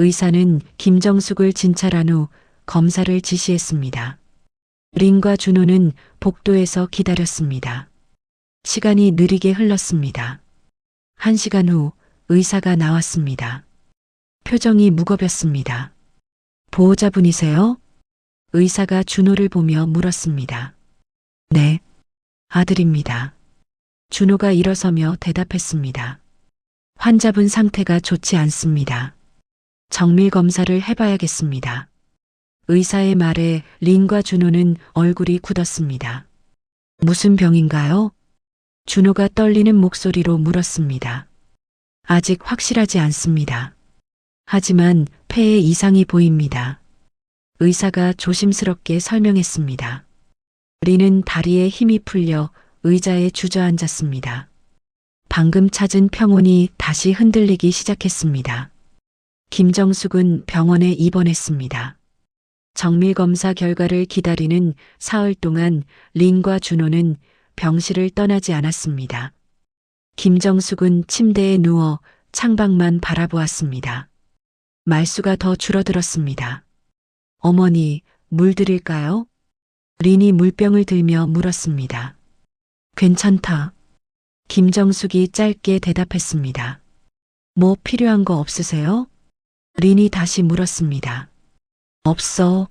의사는 김정숙을 진찰한 후 검사를 지시했습니다. 린과 준호는 복도에서 기다렸습니다. 시간이 느리게 흘렀습니다. 1시간 후 의사가 나왔습니다. 표정이 무겁였습니다. 보호자분이세요? 의사가 준호를 보며 물었습니다. 네, 아들입니다. 준호가 일어서며 대답했습니다. 환자분 상태가 좋지 않습니다. 정밀 검사를 해봐야겠습니다. 의사의 말에 린과 준호는 얼굴이 굳었습니다. 무슨 병인가요? 준호가 떨리는 목소리로 물었습니다. 아직 확실하지 않습니다. 하지만 폐에 이상이 보입니다. 의사가 조심스럽게 설명했습니다. 린은 다리에 힘이 풀려 의자에 주저앉았습니다. 방금 찾은 평온이 다시 흔들리기 시작했습니다. 김정숙은 병원에 입원했습니다. 정밀검사 결과를 기다리는 사흘 동안 린과 준호는 병실을 떠나지 않았습니다. 김정숙은 침대에 누워 창밖만 바라보았습니다. 말수가 더 줄어들었습니다. 어머니, 물 드릴까요? 린이 물병을 들며 물었습니다. 괜찮다. 김정숙이 짧게 대답했습니다. 뭐 필요한 거 없으세요? 린이 다시 물었습니다. 없어.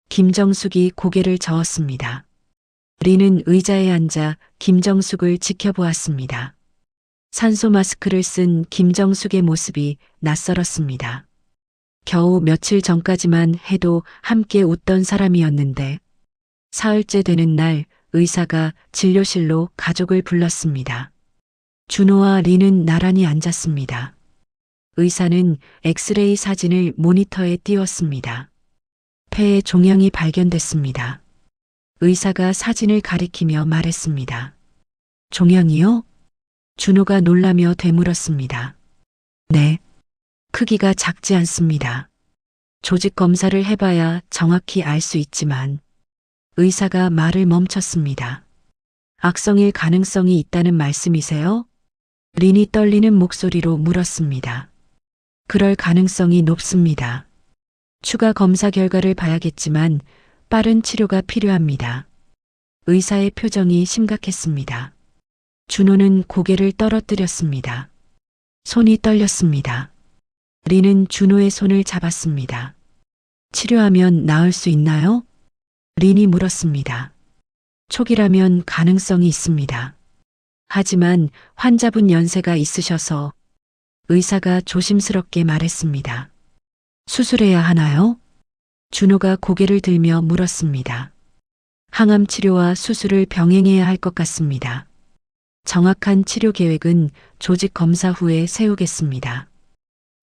김정숙이 고개를 저었습니다. 린은 의자에 앉아 김정숙을 지켜보았습니다. 산소 마스크를 쓴 김정숙의 모습이 낯설었습니다. 겨우 며칠 전까지만 해도 함께 웃던 사람이었는데 사흘째 되는 날 의사가 진료실로 가족을 불렀습니다. 준호와 린은 나란히 앉았습니다. 의사는 엑스레이 사진을 모니터에 띄웠습니다. 폐에 종양이 발견됐습니다. 의사가 사진을 가리키며 말했습니다. 종양이요? 준호가 놀라며 되물었습니다. 네. 크기가 작지 않습니다. 조직 검사를 해봐야 정확히 알 수 있지만 의사가 말을 멈췄습니다. 악성일 가능성이 있다는 말씀이세요? 린이 떨리는 목소리로 물었습니다. 그럴 가능성이 높습니다. 추가 검사 결과를 봐야겠지만 빠른 치료가 필요합니다. 의사의 표정이 심각했습니다. 준호는 고개를 떨어뜨렸습니다. 손이 떨렸습니다. 린은 준호의 손을 잡았습니다. 치료하면 나을 수 있나요? 린이 물었습니다. 초기라면 가능성이 있습니다. 하지만 환자분 연세가 있으셔서 의사가 조심스럽게 말했습니다. 수술해야 하나요? 준호가 고개를 들며 물었습니다. 항암 치료와 수술을 병행해야 할 것 같습니다. 정확한 치료 계획은 조직 검사 후에 세우겠습니다.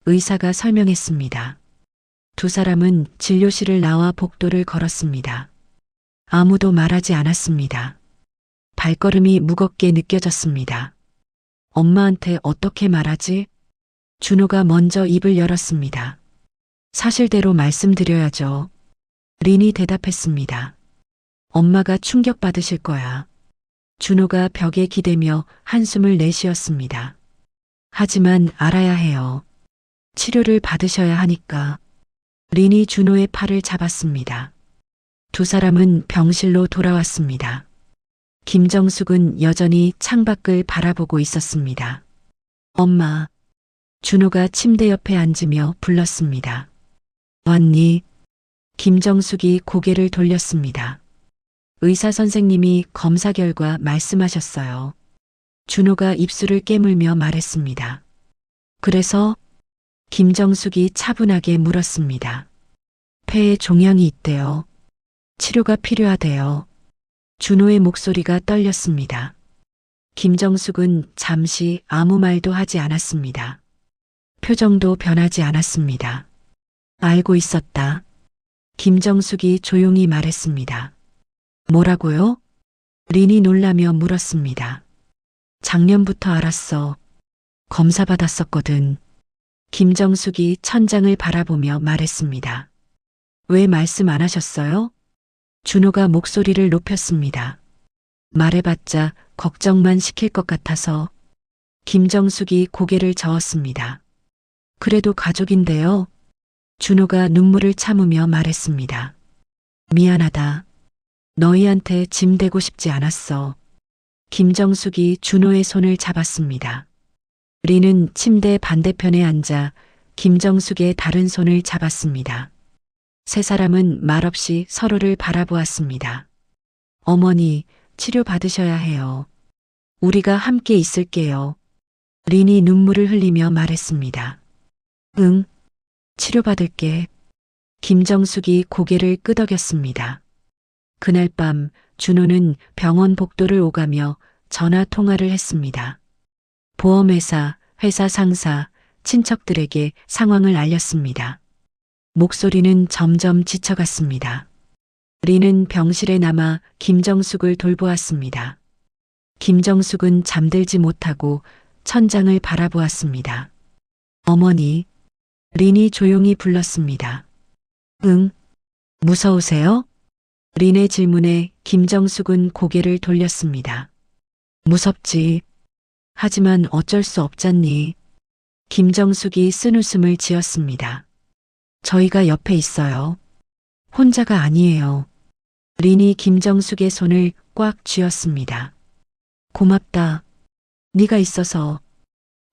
의사가 설명했습니다. 두 사람은 진료실을 나와 복도를 걸었습니다. 아무도 말하지 않았습니다. 발걸음이 무겁게 느껴졌습니다. 엄마한테 어떻게 말하지? 준호가 먼저 입을 열었습니다. 사실대로 말씀드려야죠. 린이 대답했습니다. 엄마가 충격받으실 거야. 준호가 벽에 기대며 한숨을 내쉬었습니다. 하지만 알아야 해요. 치료를 받으셔야 하니까. 린이 준호의 팔을 잡았습니다. 두 사람은 병실로 돌아왔습니다. 김정숙은 여전히 창밖을 바라보고 있었습니다. 엄마. 준호가 침대 옆에 앉으며 불렀습니다. 왔니? 김정숙이 고개를 돌렸습니다. 의사 선생님이 검사 결과 말씀하셨어요. 준호가 입술을 깨물며 말했습니다. 그래서? 김정숙이 차분하게 물었습니다. 폐에 종양이 있대요. 치료가 필요하대요. 준호의 목소리가 떨렸습니다. 김정숙은 잠시 아무 말도 하지 않았습니다. 표정도 변하지 않았습니다. 알고 있었다. 김정숙이 조용히 말했습니다. 뭐라고요? 린이 놀라며 물었습니다. 작년부터 알았어. 검사 받았었거든. 김정숙이 천장을 바라보며 말했습니다. 왜 말씀 안 하셨어요? 준호가 목소리를 높였습니다. 말해봤자 걱정만 시킬 것 같아서. 김정숙이 고개를 저었습니다. 그래도 가족인데요. 준호가 눈물을 참으며 말했습니다. 미안하다. 너희한테 짐 되고 싶지 않았어. 김정숙이 준호의 손을 잡았습니다. 린은 침대 반대편에 앉아 김정숙의 다른 손을 잡았습니다. 세 사람은 말없이 서로를 바라보았습니다. 어머니, 치료 받으셔야 해요. 우리가 함께 있을게요. 린이 눈물을 흘리며 말했습니다. 응, 치료받을게. 김정숙이 고개를 끄덕였습니다. 그날 밤 준호는 병원 복도를 오가며 전화 통화를 했습니다. 보험회사, 회사 상사, 친척들에게 상황을 알렸습니다. 목소리는 점점 지쳐갔습니다. 린은 병실에 남아 김정숙을 돌보았습니다. 김정숙은 잠들지 못하고 천장을 바라보았습니다. 어머니, 린이 조용히 불렀습니다. 응, 무서우세요? 린의 질문에 김정숙은 고개를 돌렸습니다. 무섭지. 하지만 어쩔 수 없잖니. 김정숙이 쓴웃음을 지었습니다. 저희가 옆에 있어요. 혼자가 아니에요. 린이 김정숙의 손을 꽉 쥐었습니다. 고맙다. 네가 있어서.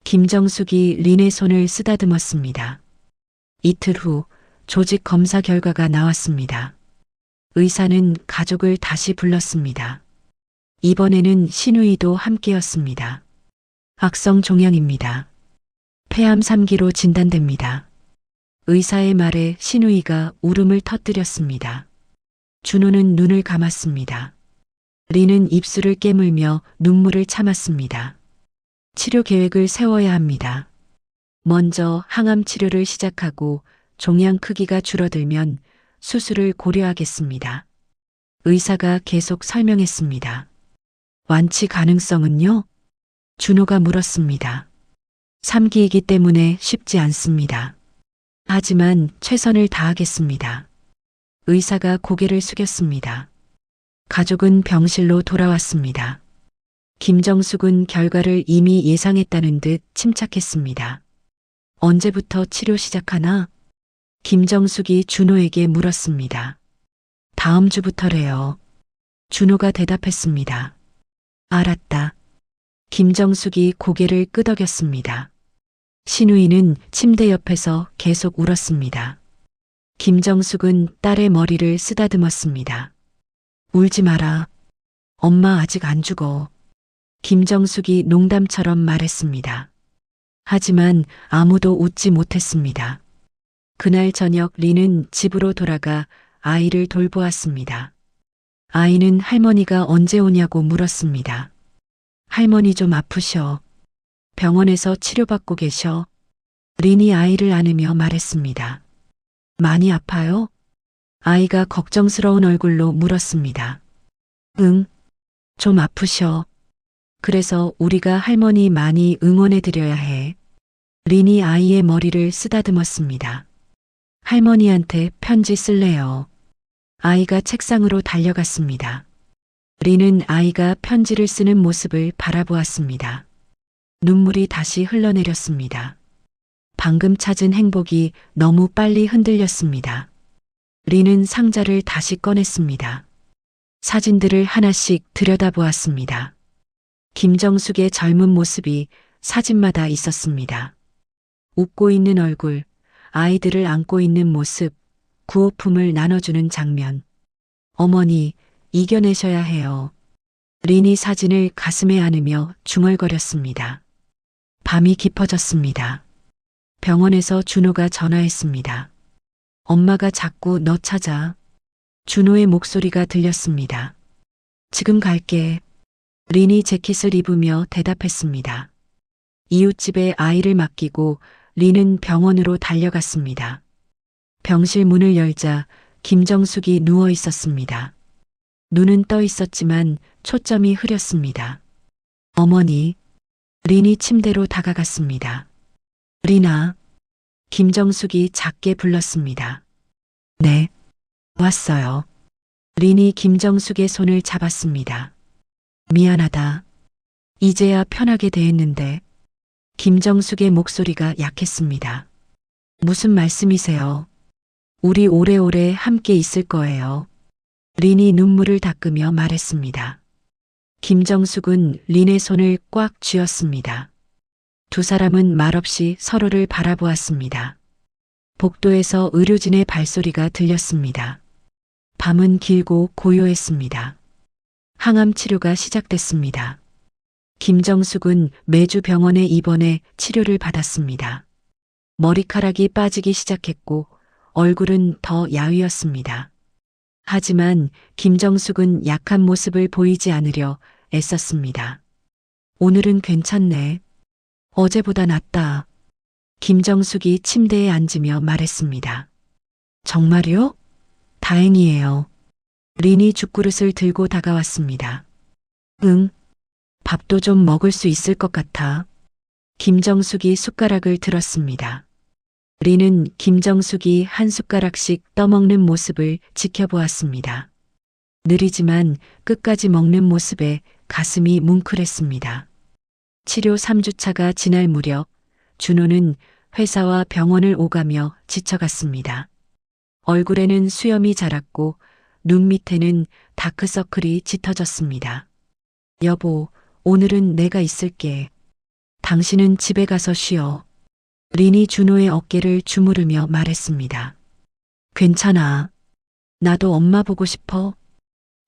김정숙이 린의 손을 쓰다듬었습니다. 이틀 후 조직 검사 결과가 나왔습니다. 의사는 가족을 다시 불렀습니다. 이번에는 신우이도 함께였습니다. 악성 종양입니다. 폐암 3기로 진단됩니다. 의사의 말에 신우이가 울음을 터뜨렸습니다. 준호는 눈을 감았습니다. 린은 입술을 깨물며 눈물을 참았습니다. 치료 계획을 세워야 합니다. 먼저 항암 치료를 시작하고 종양 크기가 줄어들면 수술을 고려하겠습니다. 의사가 계속 설명했습니다. 완치 가능성은요? 준호가 물었습니다. 3기이기 때문에 쉽지 않습니다. 하지만 최선을 다하겠습니다. 의사가 고개를 숙였습니다. 가족은 병실로 돌아왔습니다. 김정숙은 결과를 이미 예상했다는 듯 침착했습니다. 언제부터 치료 시작하나? 김정숙이 준호에게 물었습니다. 다음 주부터래요. 준호가 대답했습니다. 알았다. 김정숙이 고개를 끄덕였습니다. 신우이는 침대 옆에서 계속 울었습니다. 김정숙은 딸의 머리를 쓰다듬었습니다. 울지 마라. 엄마 아직 안 죽어. 김정숙이 농담처럼 말했습니다. 하지만 아무도 웃지 못했습니다. 그날 저녁 리는 집으로 돌아가 아이를 돌보았습니다. 아이는 할머니가 언제 오냐고 물었습니다. 할머니 좀 아프셔. 병원에서 치료받고 계셔. 린이 아이를 안으며 말했습니다. 많이 아파요? 아이가 걱정스러운 얼굴로 물었습니다. 응, 좀 아프셔. 그래서 우리가 할머니 많이 응원해 드려야 해. 린이 아이의 머리를 쓰다듬었습니다. 할머니한테 편지 쓸래요. 아이가 책상으로 달려갔습니다. 린은 아이가 편지를 쓰는 모습을 바라보았습니다. 눈물이 다시 흘러내렸습니다. 방금 찾은 행복이 너무 빨리 흔들렸습니다. 린은 상자를 다시 꺼냈습니다. 사진들을 하나씩 들여다보았습니다. 김정숙의 젊은 모습이 사진마다 있었습니다. 웃고 있는 얼굴, 아이들을 안고 있는 모습, 구호품을 나눠주는 장면. 어머니, 이겨내셔야 해요. 린이 사진을 가슴에 안으며 중얼거렸습니다. 밤이 깊어졌습니다. 병원에서 준호가 전화했습니다. 엄마가 자꾸 너 찾아. 준호의 목소리가 들렸습니다. 지금 갈게. 린이 재킷을 입으며 대답했습니다. 이웃집에 아이를 맡기고 린은 병원으로 달려갔습니다. 병실 문을 열자 김정숙이 누워 있었습니다. 눈은 떠 있었지만 초점이 흐렸습니다. 어머니, 린이 침대로 다가갔습니다. 린아, 김정숙이 작게 불렀습니다. 네, 왔어요. 린이 김정숙의 손을 잡았습니다. 미안하다. 이제야 편하게 대했는데. 김정숙의 목소리가 약했습니다. 무슨 말씀이세요? 우리 오래오래 함께 있을 거예요. 린이 눈물을 닦으며 말했습니다. 김정숙은 린의 손을 꽉 쥐었습니다. 두 사람은 말없이 서로를 바라보았습니다. 복도에서 의료진의 발소리가 들렸습니다. 밤은 길고 고요했습니다. 항암 치료가 시작됐습니다. 김정숙은 매주 병원에 입원해 치료를 받았습니다. 머리카락이 빠지기 시작했고 얼굴은 더 야위었습니다. 하지만 김정숙은 약한 모습을 보이지 않으려 애썼습니다. 오늘은 괜찮네. 어제보다 낫다. 김정숙이 침대에 앉으며 말했습니다. 정말요? 다행이에요. 린이 죽그릇을 들고 다가왔습니다. 응, 밥도 좀 먹을 수 있을 것 같아. 김정숙이 숟가락을 들었습니다. 린은 김정숙이 한 숟가락씩 떠먹는 모습을 지켜보았습니다. 느리지만 끝까지 먹는 모습에 가슴이 뭉클했습니다. 치료 3주차가 지날 무렵 준호는 회사와 병원을 오가며 지쳐갔습니다. 얼굴에는 수염이 자랐고 눈 밑에는 다크서클이 짙어졌습니다. 여보, 오늘은 내가 있을게. 당신은 집에 가서 쉬어. 린이 준호의 어깨를 주무르며 말했습니다. 괜찮아. 나도 엄마 보고 싶어.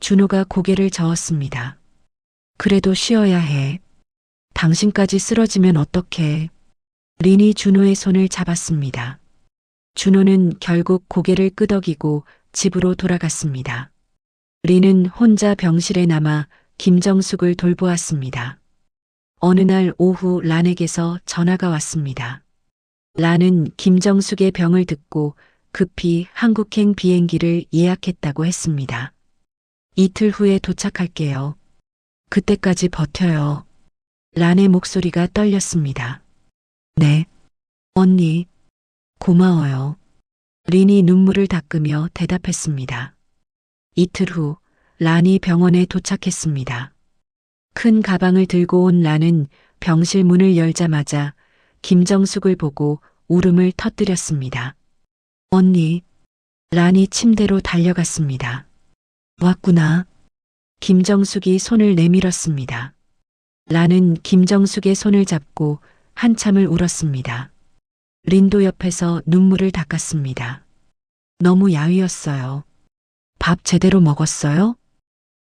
준호가 고개를 저었습니다. 그래도 쉬어야 해. 당신까지 쓰러지면 어떡해. 린이 준호의 손을 잡았습니다. 준호는 결국 고개를 끄덕이고 집으로 돌아갔습니다. 린은 혼자 병실에 남아 김정숙을 돌보았습니다. 어느 날 오후 란에게서 전화가 왔습니다. 란은 김정숙의 병을 듣고 급히 한국행 비행기를 예약했다고 했습니다. 이틀 후에 도착할게요. 그때까지 버텨요. 란의 목소리가 떨렸습니다. 네. 언니, 고마워요. 린이 눈물을 닦으며 대답했습니다. 이틀 후, 란이 병원에 도착했습니다. 큰 가방을 들고 온 란은 병실 문을 열자마자 김정숙을 보고 울음을 터뜨렸습니다. 언니, 란이 침대로 달려갔습니다. 왔구나. 김정숙이 손을 내밀었습니다. 란은 김정숙의 손을 잡고 한참을 울었습니다. 린도 옆에서 눈물을 닦았습니다. 너무 야위었어요. 밥 제대로 먹었어요?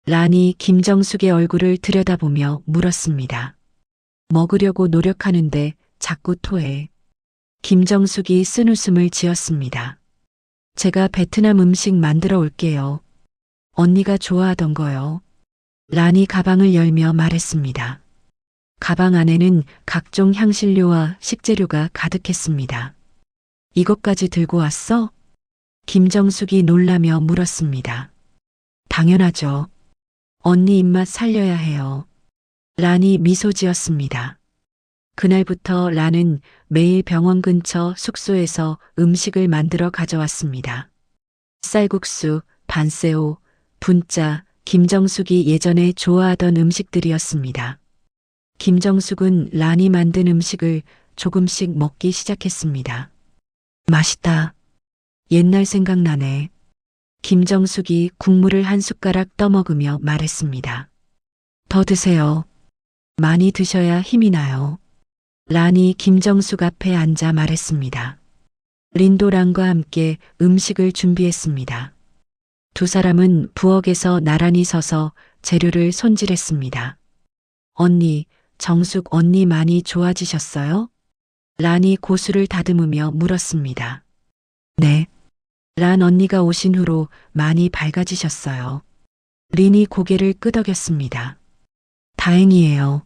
란이 김정숙의 얼굴을 들여다보며 물었습니다. 먹으려고 노력하는데 자꾸 토해. 김정숙이 쓴웃음을 지었습니다. 제가 베트남 음식 만들어 올게요. 언니가 좋아하던 거요. 란이 가방을 열며 말했습니다. 가방 안에는 각종 향신료와 식재료가 가득했습니다. 이것까지 들고 왔어? 김정숙이 놀라며 물었습니다. 당연하죠. 언니 입맛 살려야 해요. 란이 미소 지었습니다. 그날부터 란은 매일 병원 근처 숙소에서 음식을 만들어 가져왔습니다. 쌀국수, 반새우, 분짜, 김정숙이 예전에 좋아하던 음식들이었습니다. 김정숙은 란이 만든 음식을 조금씩 먹기 시작했습니다. 맛있다. 옛날 생각나네. 김정숙이 국물을 한 숟가락 떠먹으며 말했습니다. 더 드세요. 많이 드셔야 힘이 나요. 란이 김정숙 앞에 앉아 말했습니다. 린도 란과 함께 음식을 준비했습니다. 두 사람은 부엌에서 나란히 서서 재료를 손질했습니다. 언니, 정숙 언니 많이 좋아지셨어요? 란이 고수를 다듬으며 물었습니다. 네. 란 언니가 오신 후로 많이 밝아지셨어요. 린이 고개를 끄덕였습니다. 다행이에요.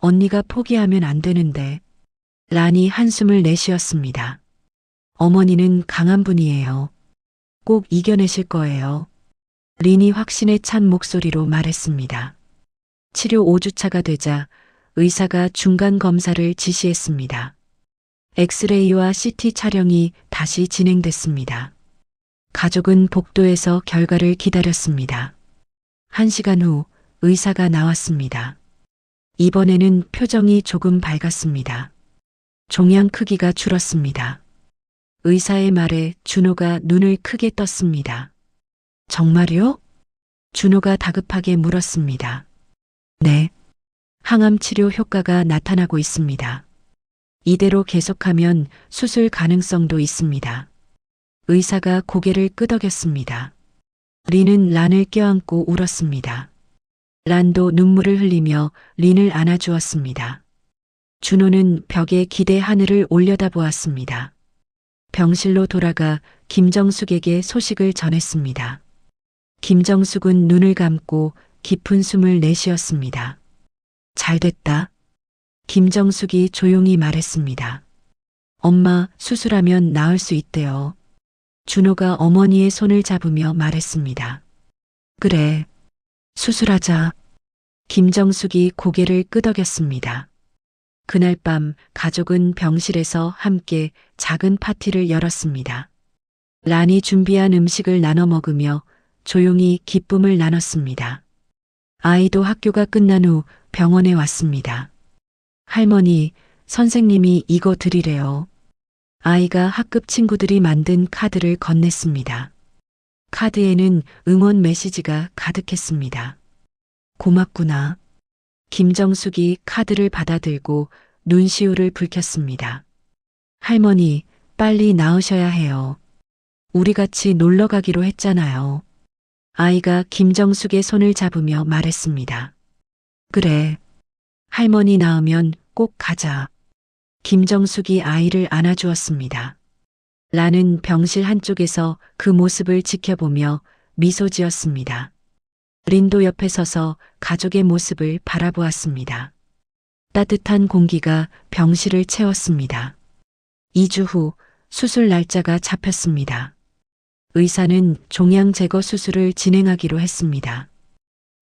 언니가 포기하면 안 되는데. 란이 한숨을 내쉬었습니다. 어머니는 강한 분이에요. 꼭 이겨내실 거예요. 린이 확신에 찬 목소리로 말했습니다. 치료 5주차가 되자 의사가 중간 검사를 지시했습니다. 엑스레이와 CT 촬영이 다시 진행됐습니다. 가족은 복도에서 결과를 기다렸습니다. 1시간 후 의사가 나왔습니다. 이번에는 표정이 조금 밝았습니다. 종양 크기가 줄었습니다. 의사의 말에 준호가 눈을 크게 떴습니다. 정말요? 준호가 다급하게 물었습니다. 네. 항암 치료 효과가 나타나고 있습니다. 이대로 계속하면 수술 가능성도 있습니다. 의사가 고개를 끄덕였습니다. 린은 란을 껴안고 울었습니다. 란도 눈물을 흘리며 린을 안아주었습니다. 준호는 벽에 기대 하늘을 올려다보았습니다. 병실로 돌아가 김정숙에게 소식을 전했습니다. 김정숙은 눈을 감고 깊은 숨을 내쉬었습니다. 잘 됐다. 김정숙이 조용히 말했습니다. 엄마, 수술하면 나을 수 있대요. 준호가 어머니의 손을 잡으며 말했습니다. 그래. 수술하자. 김정숙이 고개를 끄덕였습니다. 그날 밤 가족은 병실에서 함께 작은 파티를 열었습니다. 란이 준비한 음식을 나눠 먹으며 조용히 기쁨을 나눴습니다. 아이도 학교가 끝난 후 병원에 왔습니다. 할머니, 선생님이 이거 드리래요. 아이가 학급 친구들이 만든 카드를 건넸습니다. 카드에는 응원 메시지가 가득했습니다. 고맙구나. 김정숙이 카드를 받아들고 눈시울을 붉혔습니다. 할머니, 빨리 나으셔야 해요. 우리 같이 놀러 가기로 했잖아요. 아이가 김정숙의 손을 잡으며 말했습니다. 그래. 할머니 나으면 꼭 가자. 김정숙이 아이를 안아주었습니다. 란은 병실 한쪽에서 그 모습을 지켜보며 미소 지었습니다. 린도 옆에 서서 가족의 모습을 바라보았습니다. 따뜻한 공기가 병실을 채웠습니다. 2주 후 수술 날짜가 잡혔습니다. 의사는 종양 제거 수술을 진행하기로 했습니다.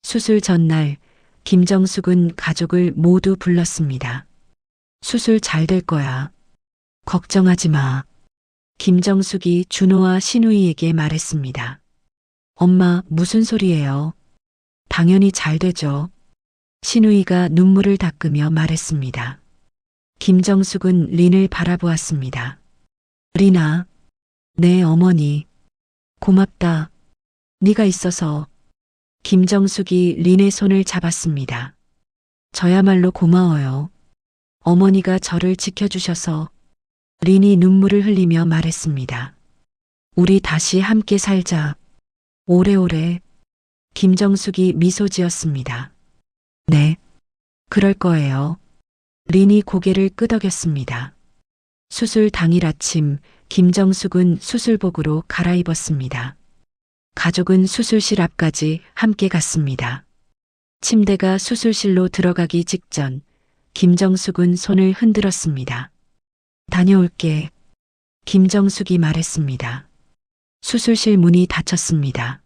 수술 전날 김정숙은 가족을 모두 불렀습니다. 수술 잘 될 거야. 걱정하지 마. 김정숙이 준호와 신우이에게 말했습니다. 엄마, 무슨 소리예요? 당연히 잘 되죠. 신우이가 눈물을 닦으며 말했습니다. 김정숙은 린을 바라보았습니다. 린아, 내 어머니. 고맙다. 네가 있어서. 김정숙이 린의 손을 잡았습니다. 저야말로 고마워요. 어머니가 저를 지켜주셔서. 린이 눈물을 흘리며 말했습니다. 우리 다시 함께 살자. 오래오래. 김정숙이 미소 지었습니다. 네, 그럴 거예요. 린이 고개를 끄덕였습니다. 수술 당일 아침, 김정숙은 수술복으로 갈아입었습니다. 가족은 수술실 앞까지 함께 갔습니다. 침대가 수술실로 들어가기 직전, 김정숙은 손을 흔들었습니다. 다녀올게. 김정숙이 말했습니다. 수술실 문이 닫혔습니다.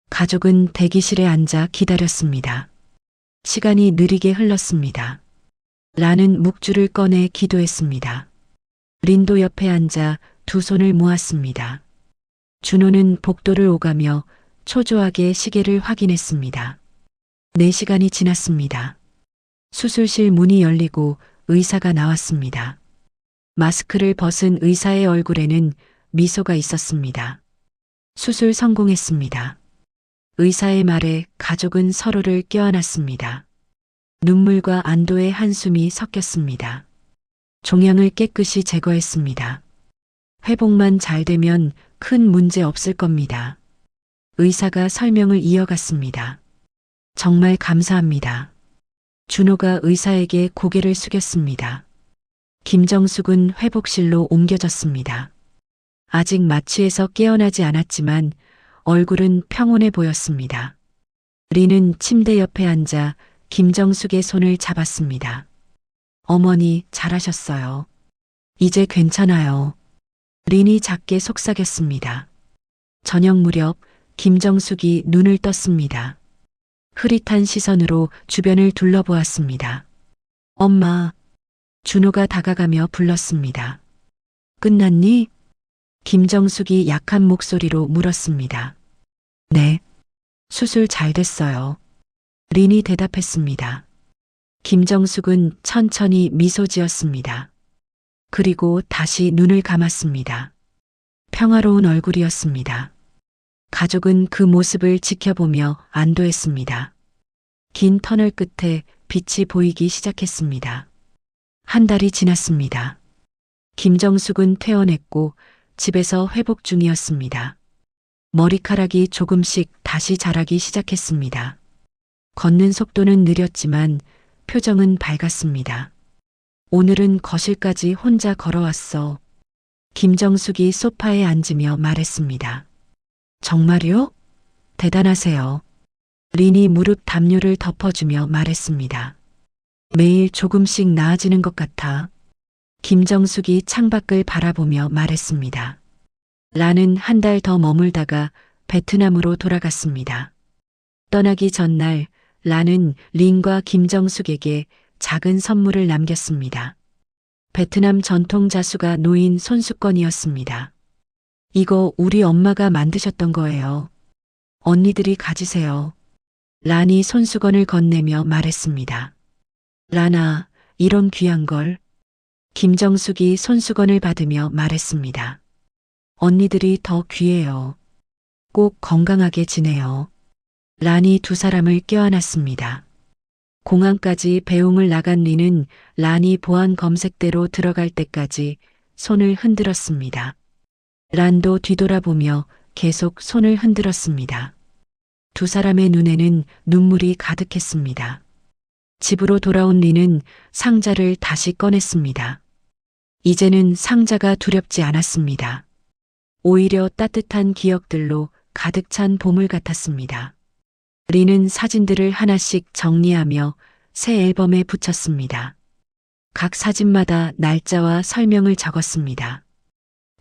가족은 대기실에 앉아 기다렸습니다. 시간이 느리게 흘렀습니다. 란은 묵주를 꺼내 기도했습니다. 린도 옆에 앉아 두 손을 모았습니다. 준호는 복도를 오가며 초조하게 시계를 확인했습니다. 4시간이 지났습니다. 수술실 문이 열리고 의사가 나왔습니다. 마스크를 벗은 의사의 얼굴에는 미소가 있었습니다. 수술 성공했습니다. 의사의 말에 가족은 서로를 껴안았습니다. 눈물과 안도의 한숨이 섞였습니다. 종양을 깨끗이 제거했습니다. 회복만 잘 되면 큰 문제 없을 겁니다. 의사가 설명을 이어갔습니다. 정말 감사합니다. 준호가 의사에게 고개를 숙였습니다. 김정숙은 회복실로 옮겨졌습니다. 아직 마취에서 깨어나지 않았지만 얼굴은 평온해 보였습니다. 린은 침대 옆에 앉아 김정숙의 손을 잡았습니다. 어머니, 잘하셨어요. 이제 괜찮아요. 린이 작게 속삭였습니다. 저녁 무렵 김정숙이 눈을 떴습니다. 흐릿한 시선으로 주변을 둘러보았습니다. 엄마. 준호가 다가가며 불렀습니다. 끝났니? 김정숙이 약한 목소리로 물었습니다. 네. 수술 잘 됐어요. 린이 대답했습니다. 김정숙은 천천히 미소 지었습니다. 그리고 다시 눈을 감았습니다. 평화로운 얼굴이었습니다. 가족은 그 모습을 지켜보며 안도했습니다. 긴 터널 끝에 빛이 보이기 시작했습니다. 한 달이 지났습니다. 김정숙은 퇴원했고 집에서 회복 중이었습니다. 머리카락이 조금씩 다시 자라기 시작했습니다. 걷는 속도는 느렸지만 표정은 밝았습니다. 오늘은 거실까지 혼자 걸어왔어. 김정숙이 소파에 앉으며 말했습니다. 정말요? 대단하세요. 린이 무릎 담요를 덮어주며 말했습니다. 매일 조금씩 나아지는 것 같아. 김정숙이 창밖을 바라보며 말했습니다. 란은 한 달 더 머물다가 베트남으로 돌아갔습니다. 떠나기 전날 란은 린과 김정숙에게 작은 선물을 남겼습니다. 베트남 전통 자수가 놓인 손수건이었습니다. 이거 우리 엄마가 만드셨던 거예요. 언니들이 가지세요. 란이 손수건을 건네며 말했습니다. 란아, 이런 귀한 걸. 김정숙이 손수건을 받으며 말했습니다. 언니들이 더 귀해요. 꼭 건강하게 지내요. 란이 두 사람을 껴안았습니다. 공항까지 배웅을 나간 린은 란이 보안 검색대로 들어갈 때까지 손을 흔들었습니다. 란도 뒤돌아보며 계속 손을 흔들었습니다. 두 사람의 눈에는 눈물이 가득했습니다. 집으로 돌아온 린은 상자를 다시 꺼냈습니다. 이제는 상자가 두렵지 않았습니다. 오히려 따뜻한 기억들로 가득 찬 보물 같았습니다. 린은 사진들을 하나씩 정리하며 새 앨범에 붙였습니다. 각 사진마다 날짜와 설명을 적었습니다.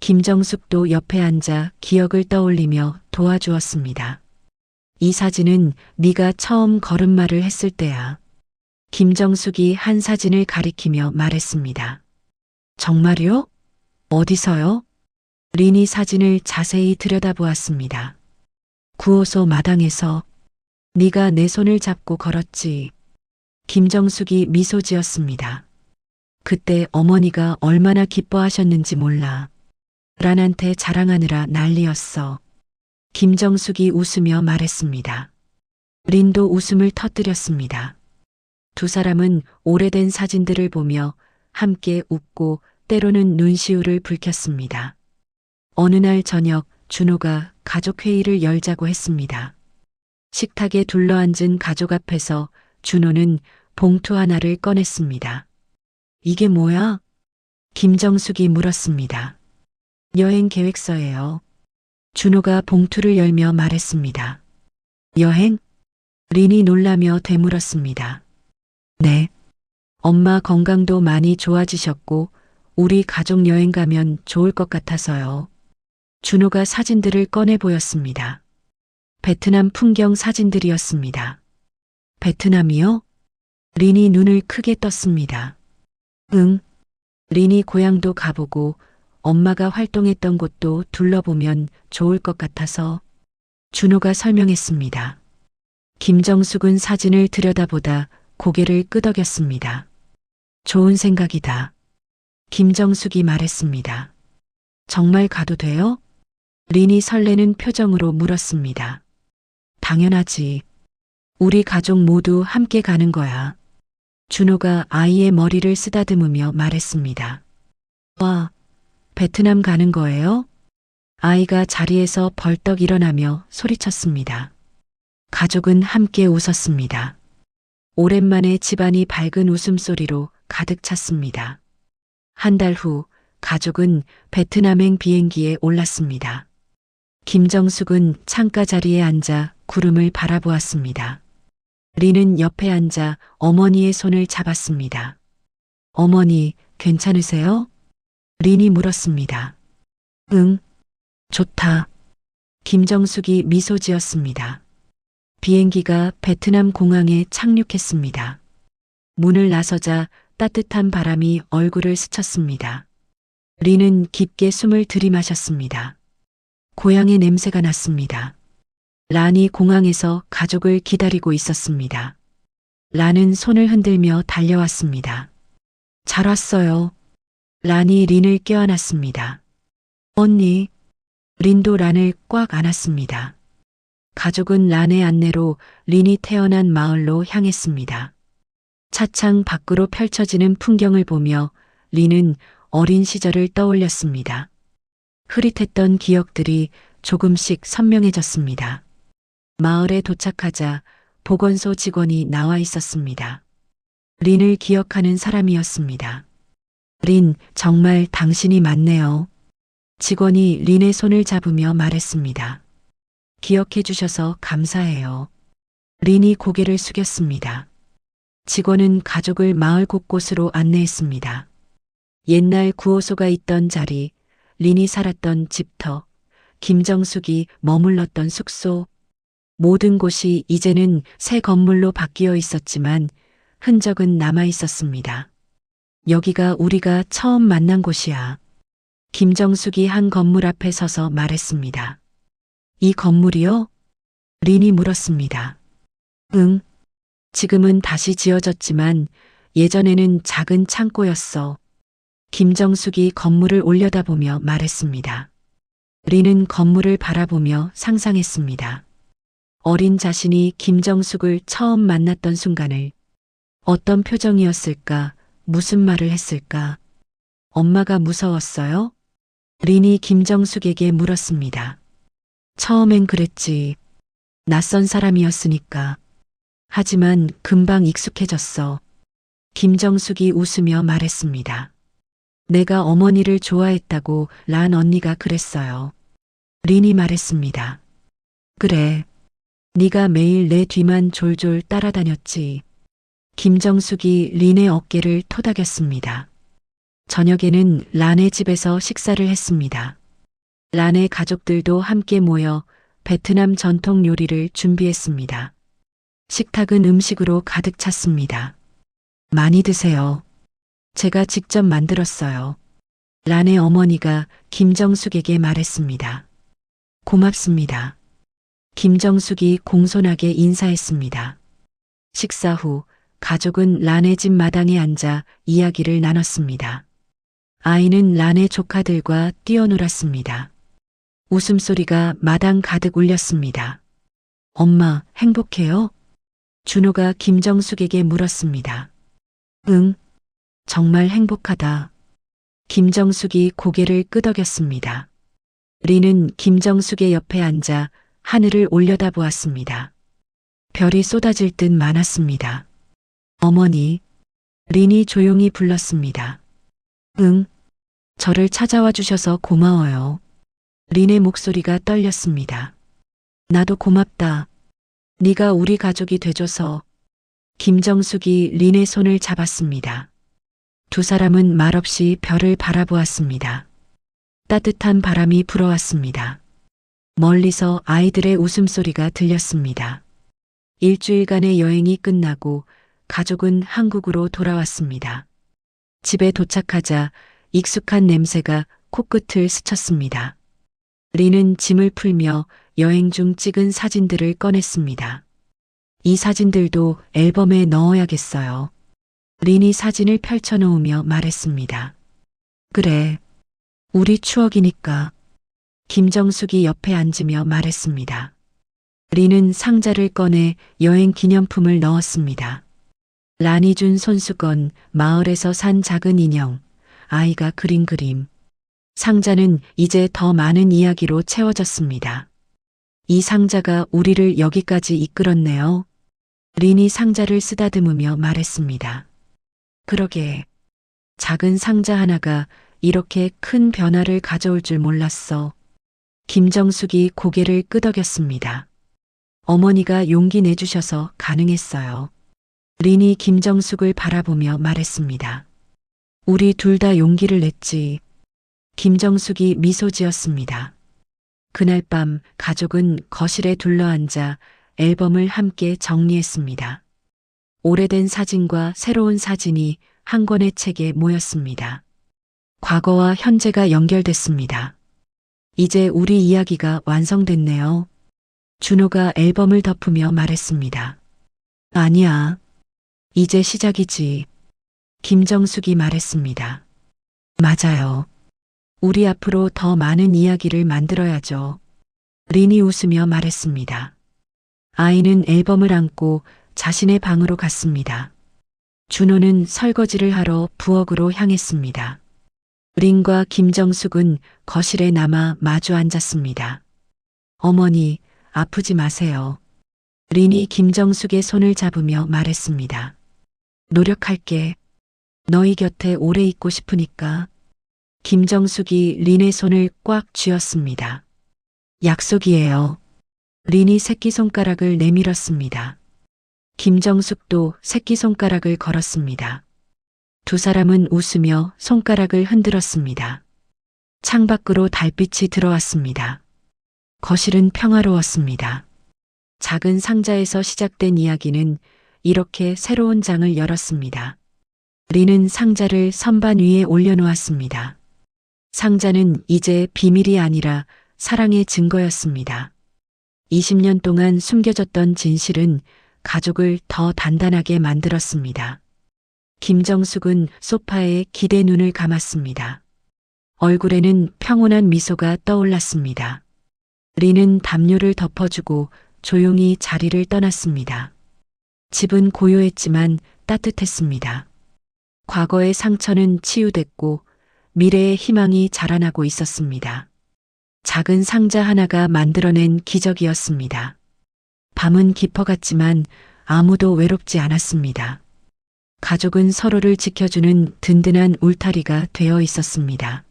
김정숙도 옆에 앉아 기억을 떠올리며 도와주었습니다. 이 사진은 네가 처음 걸음마를 했을 때야. 김정숙이 한 사진을 가리키며 말했습니다. 정말요? 어디서요? 린이 사진을 자세히 들여다보았습니다. 구호소 마당에서. 네가 내 손을 잡고 걸었지. 김정숙이 미소 지었습니다. 그때 어머니가 얼마나 기뻐하셨는지 몰라. 란한테 자랑하느라 난리였어. 김정숙이 웃으며 말했습니다. 린도 웃음을 터뜨렸습니다. 두 사람은 오래된 사진들을 보며 함께 웃고 때로는 눈시울을 붉혔습니다. 어느 날 저녁 준호가 가족회의를 열자고 했습니다. 식탁에 둘러앉은 가족 앞에서 준호는 봉투 하나를 꺼냈습니다. 이게 뭐야? 김정숙이 물었습니다. 여행 계획서예요. 준호가 봉투를 열며 말했습니다. 여행? 린이 놀라며 되물었습니다. 네. 엄마 건강도 많이 좋아지셨고 우리 가족 여행 가면 좋을 것 같아서요. 준호가 사진들을 꺼내 보였습니다. 베트남 풍경 사진들이었습니다. 베트남이요? 린이 눈을 크게 떴습니다. 응. 린이 고향도 가보고 엄마가 활동했던 곳도 둘러보면 좋을 것 같아서 준호가 설명했습니다. 김정숙은 사진을 들여다보다 고개를 끄덕였습니다. 좋은 생각이다. 김정숙이 말했습니다. 정말 가도 돼요? 린이 설레는 표정으로 물었습니다. 당연하지. 우리 가족 모두 함께 가는 거야. 준호가 아이의 머리를 쓰다듬으며 말했습니다. 와, 베트남 가는 거예요? 아이가 자리에서 벌떡 일어나며 소리쳤습니다. 가족은 함께 웃었습니다. 오랜만에 집안이 밝은 웃음소리로 가득 찼습니다. 한 달 후 가족은 베트남행 비행기에 올랐습니다. 김정숙은 창가 자리에 앉아 구름을 바라보았습니다. 린은 옆에 앉아 어머니의 손을 잡았습니다. 어머니, 괜찮으세요? 린이 물었습니다. 응, 좋다. 김정숙이 미소 지었습니다. 비행기가 베트남 공항에 착륙했습니다. 문을 나서자 따뜻한 바람이 얼굴을 스쳤습니다. 린은 깊게 숨을 들이마셨습니다. 고향의 냄새가 났습니다. 란이 공항에서 가족을 기다리고 있었습니다. 란은 손을 흔들며 달려왔습니다. 잘 왔어요. 란이 린을 껴안았습니다. 언니, 린도 란을 꽉 안았습니다. 가족은 란의 안내로 린이 태어난 마을로 향했습니다. 차창 밖으로 펼쳐지는 풍경을 보며 린은 어린 시절을 떠올렸습니다. 흐릿했던 기억들이 조금씩 선명해졌습니다. 마을에 도착하자 보건소 직원이 나와 있었습니다. 린을 기억하는 사람이었습니다. 린, 정말 당신이 맞네요. 직원이 린의 손을 잡으며 말했습니다. 기억해 주셔서 감사해요. 린이 고개를 숙였습니다. 직원은 가족을 마을 곳곳으로 안내했습니다. 옛날 구호소가 있던 자리, 린이 살았던 집터, 김정숙이 머물렀던 숙소, 모든 곳이 이제는 새 건물로 바뀌어 있었지만 흔적은 남아 있었습니다. 여기가 우리가 처음 만난 곳이야. 김정숙이 한 건물 앞에 서서 말했습니다. 이 건물이요? 린이 물었습니다. 응. 지금은 다시 지어졌지만 예전에는 작은 창고였어. 김정숙이 건물을 올려다보며 말했습니다. 린은 건물을 바라보며 상상했습니다. 어린 자신이 김정숙을 처음 만났던 순간을 어떤 표정이었을까, 무슨 말을 했을까? 엄마가 무서웠어요? 린이 김정숙에게 물었습니다. 처음엔 그랬지. 낯선 사람이었으니까. 하지만 금방 익숙해졌어. 김정숙이 웃으며 말했습니다. 내가 어머니를 좋아했다고 란 언니가 그랬어요. 린이 말했습니다. 그래. 네가 매일 내 뒤만 졸졸 따라다녔지. 김정숙이 린의 어깨를 토닥였습니다. 저녁에는 란의 집에서 식사를 했습니다. 란의 가족들도 함께 모여 베트남 전통 요리를 준비했습니다. 식탁은 음식으로 가득 찼습니다. 많이 드세요. 제가 직접 만들었어요. 란의 어머니가 김정숙에게 말했습니다. 고맙습니다. 김정숙이 공손하게 인사했습니다. 식사 후 가족은 란의 집 마당에 앉아 이야기를 나눴습니다. 아이는 란의 조카들과 뛰어놀았습니다. 웃음소리가 마당 가득 울렸습니다. 엄마, 행복해요? 준호가 김정숙에게 물었습니다. 응, 정말 행복하다. 김정숙이 고개를 끄덕였습니다. 리는 김정숙의 옆에 앉아 하늘을 올려다보았습니다. 별이 쏟아질 듯 많았습니다. 어머니, 린이 조용히 불렀습니다. 응, 저를 찾아와 주셔서 고마워요. 린의 목소리가 떨렸습니다. 나도 고맙다. 네가 우리 가족이 돼줘서. 김정숙이 린의 손을 잡았습니다. 두 사람은 말없이 별을 바라보았습니다. 따뜻한 바람이 불어왔습니다. 멀리서 아이들의 웃음소리가 들렸습니다. 일주일간의 여행이 끝나고 가족은 한국으로 돌아왔습니다. 집에 도착하자 익숙한 냄새가 코끝을 스쳤습니다. 린은 짐을 풀며 여행 중 찍은 사진들을 꺼냈습니다. 이 사진들도 앨범에 넣어야겠어요. 린이 사진을 펼쳐놓으며 말했습니다. 그래, 우리 추억이니까. 김정숙이 옆에 앉으며 말했습니다. 린은 상자를 꺼내 여행 기념품을 넣었습니다. 란이 준 손수건, 마을에서 산 작은 인형, 아이가 그린 그림. 상자는 이제 더 많은 이야기로 채워졌습니다. 이 상자가 우리를 여기까지 이끌었네요. 린이 상자를 쓰다듬으며 말했습니다. 그러게. 작은 상자 하나가 이렇게 큰 변화를 가져올 줄 몰랐어. 김정숙이 고개를 끄덕였습니다. 어머니가 용기 내주셔서 가능했어요. 린이 김정숙을 바라보며 말했습니다. 우리 둘 다 용기를 냈지. 김정숙이 미소 지었습니다. 그날 밤 가족은 거실에 둘러앉아 앨범을 함께 정리했습니다. 오래된 사진과 새로운 사진이 한 권의 책에 모였습니다. 과거와 현재가 연결됐습니다. 이제 우리 이야기가 완성됐네요. 준호가 앨범을 덮으며 말했습니다. 아니야. 이제 시작이지. 김정숙이 말했습니다. 맞아요. 우리 앞으로 더 많은 이야기를 만들어야죠. 린이 웃으며 말했습니다. 아이는 앨범을 안고 자신의 방으로 갔습니다. 준호는 설거지를 하러 부엌으로 향했습니다. 린과 김정숙은 거실에 남아 마주 앉았습니다. 어머니, 아프지 마세요. 린이 김정숙의 손을 잡으며 말했습니다. 노력할게. 너희 곁에 오래 있고 싶으니까. 김정숙이 린의 손을 꽉 쥐었습니다. 약속이에요. 린이 새끼손가락을 내밀었습니다. 김정숙도 새끼손가락을 걸었습니다. 두 사람은 웃으며 손가락을 흔들었습니다. 창밖으로 달빛이 들어왔습니다. 거실은 평화로웠습니다. 작은 상자에서 시작된 이야기는 이렇게 새로운 장을 열었습니다. 린은 상자를 선반 위에 올려놓았습니다. 상자는 이제 비밀이 아니라 사랑의 증거였습니다. 20년 동안 숨겨졌던 진실은 가족을 더 단단하게 만들었습니다. 김정숙은 소파에 기대 눈을 감았습니다. 얼굴에는 평온한 미소가 떠올랐습니다. 린은 담요를 덮어주고 조용히 자리를 떠났습니다. 집은 고요했지만 따뜻했습니다. 과거의 상처는 치유됐고 미래의 희망이 자라나고 있었습니다. 작은 상자 하나가 만들어낸 기적이었습니다. 밤은 깊어갔지만 아무도 외롭지 않았습니다. 가족은 서로를 지켜주는 든든한 울타리가 되어 있었습니다.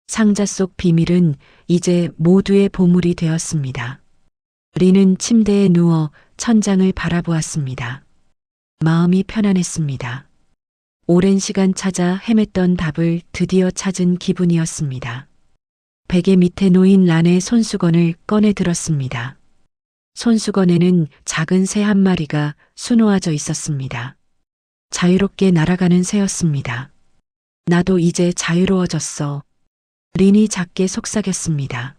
상자 속 비밀은 이제 모두의 보물이 되었습니다. 린은 침대에 누워 천장을 바라보았습니다. 마음이 편안했습니다. 오랜 시간 찾아 헤맸던 답을 드디어 찾은 기분이었습니다. 베개 밑에 놓인 란의 손수건을 꺼내 들었습니다. 손수건에는 작은 새 한 마리가 수놓아져 있었습니다. 자유롭게 날아가는 새였습니다. 나도 이제 자유로워졌어. 린이 작게 속삭였습니다.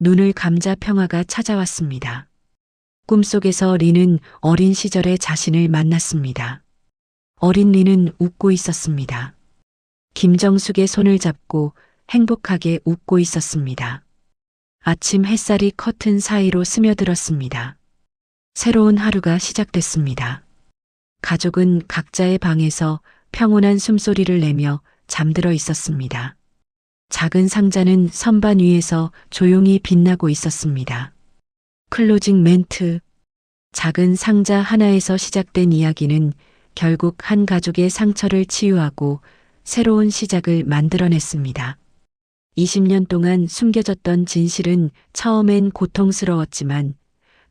눈을 감자 평화가 찾아왔습니다. 꿈속에서 린은 어린 시절의 자신을 만났습니다. 어린 린은 웃고 있었습니다. 김정숙의 손을 잡고 행복하게 웃고 있었습니다. 아침 햇살이 커튼 사이로 스며들었습니다. 새로운 하루가 시작됐습니다. 가족은 각자의 방에서 평온한 숨소리를 내며 잠들어 있었습니다. 작은 상자는 선반 위에서 조용히 빛나고 있었습니다. 클로징 멘트. 작은 상자 하나에서 시작된 이야기는 결국 한 가족의 상처를 치유하고 새로운 시작을 만들어냈습니다. 20년 동안 숨겨졌던 진실은 처음엔 고통스러웠지만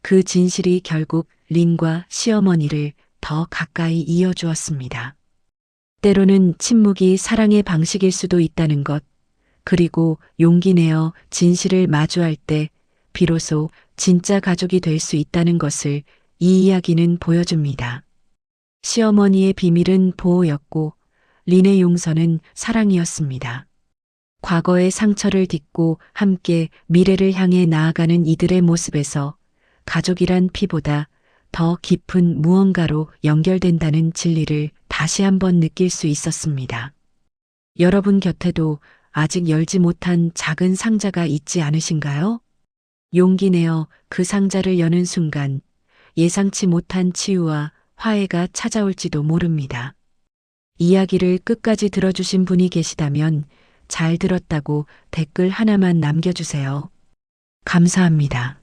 그 진실이 결국 린과 시어머니를 더 가까이 이어주었습니다. 때로는 침묵이 사랑의 방식일 수도 있다는 것, 그리고 용기 내어 진실을 마주할 때 비로소 진짜 가족이 될 수 있다는 것을 이 이야기는 보여줍니다. 시어머니의 비밀은 보호였고 린의 용서는 사랑이었습니다. 과거의 상처를 딛고 함께 미래를 향해 나아가는 이들의 모습에서 가족이란 피보다 더 깊은 무언가로 연결된다는 진리를 다시 한번 느낄 수 있었습니다. 여러분 곁에도 아직 열지 못한 작은 상자가 있지 않으신가요? 용기 내어 그 상자를 여는 순간 예상치 못한 치유와 화해가 찾아올지도 모릅니다. 이야기를 끝까지 들어주신 분이 계시다면 잘 들었다고 댓글 하나만 남겨주세요. 감사합니다.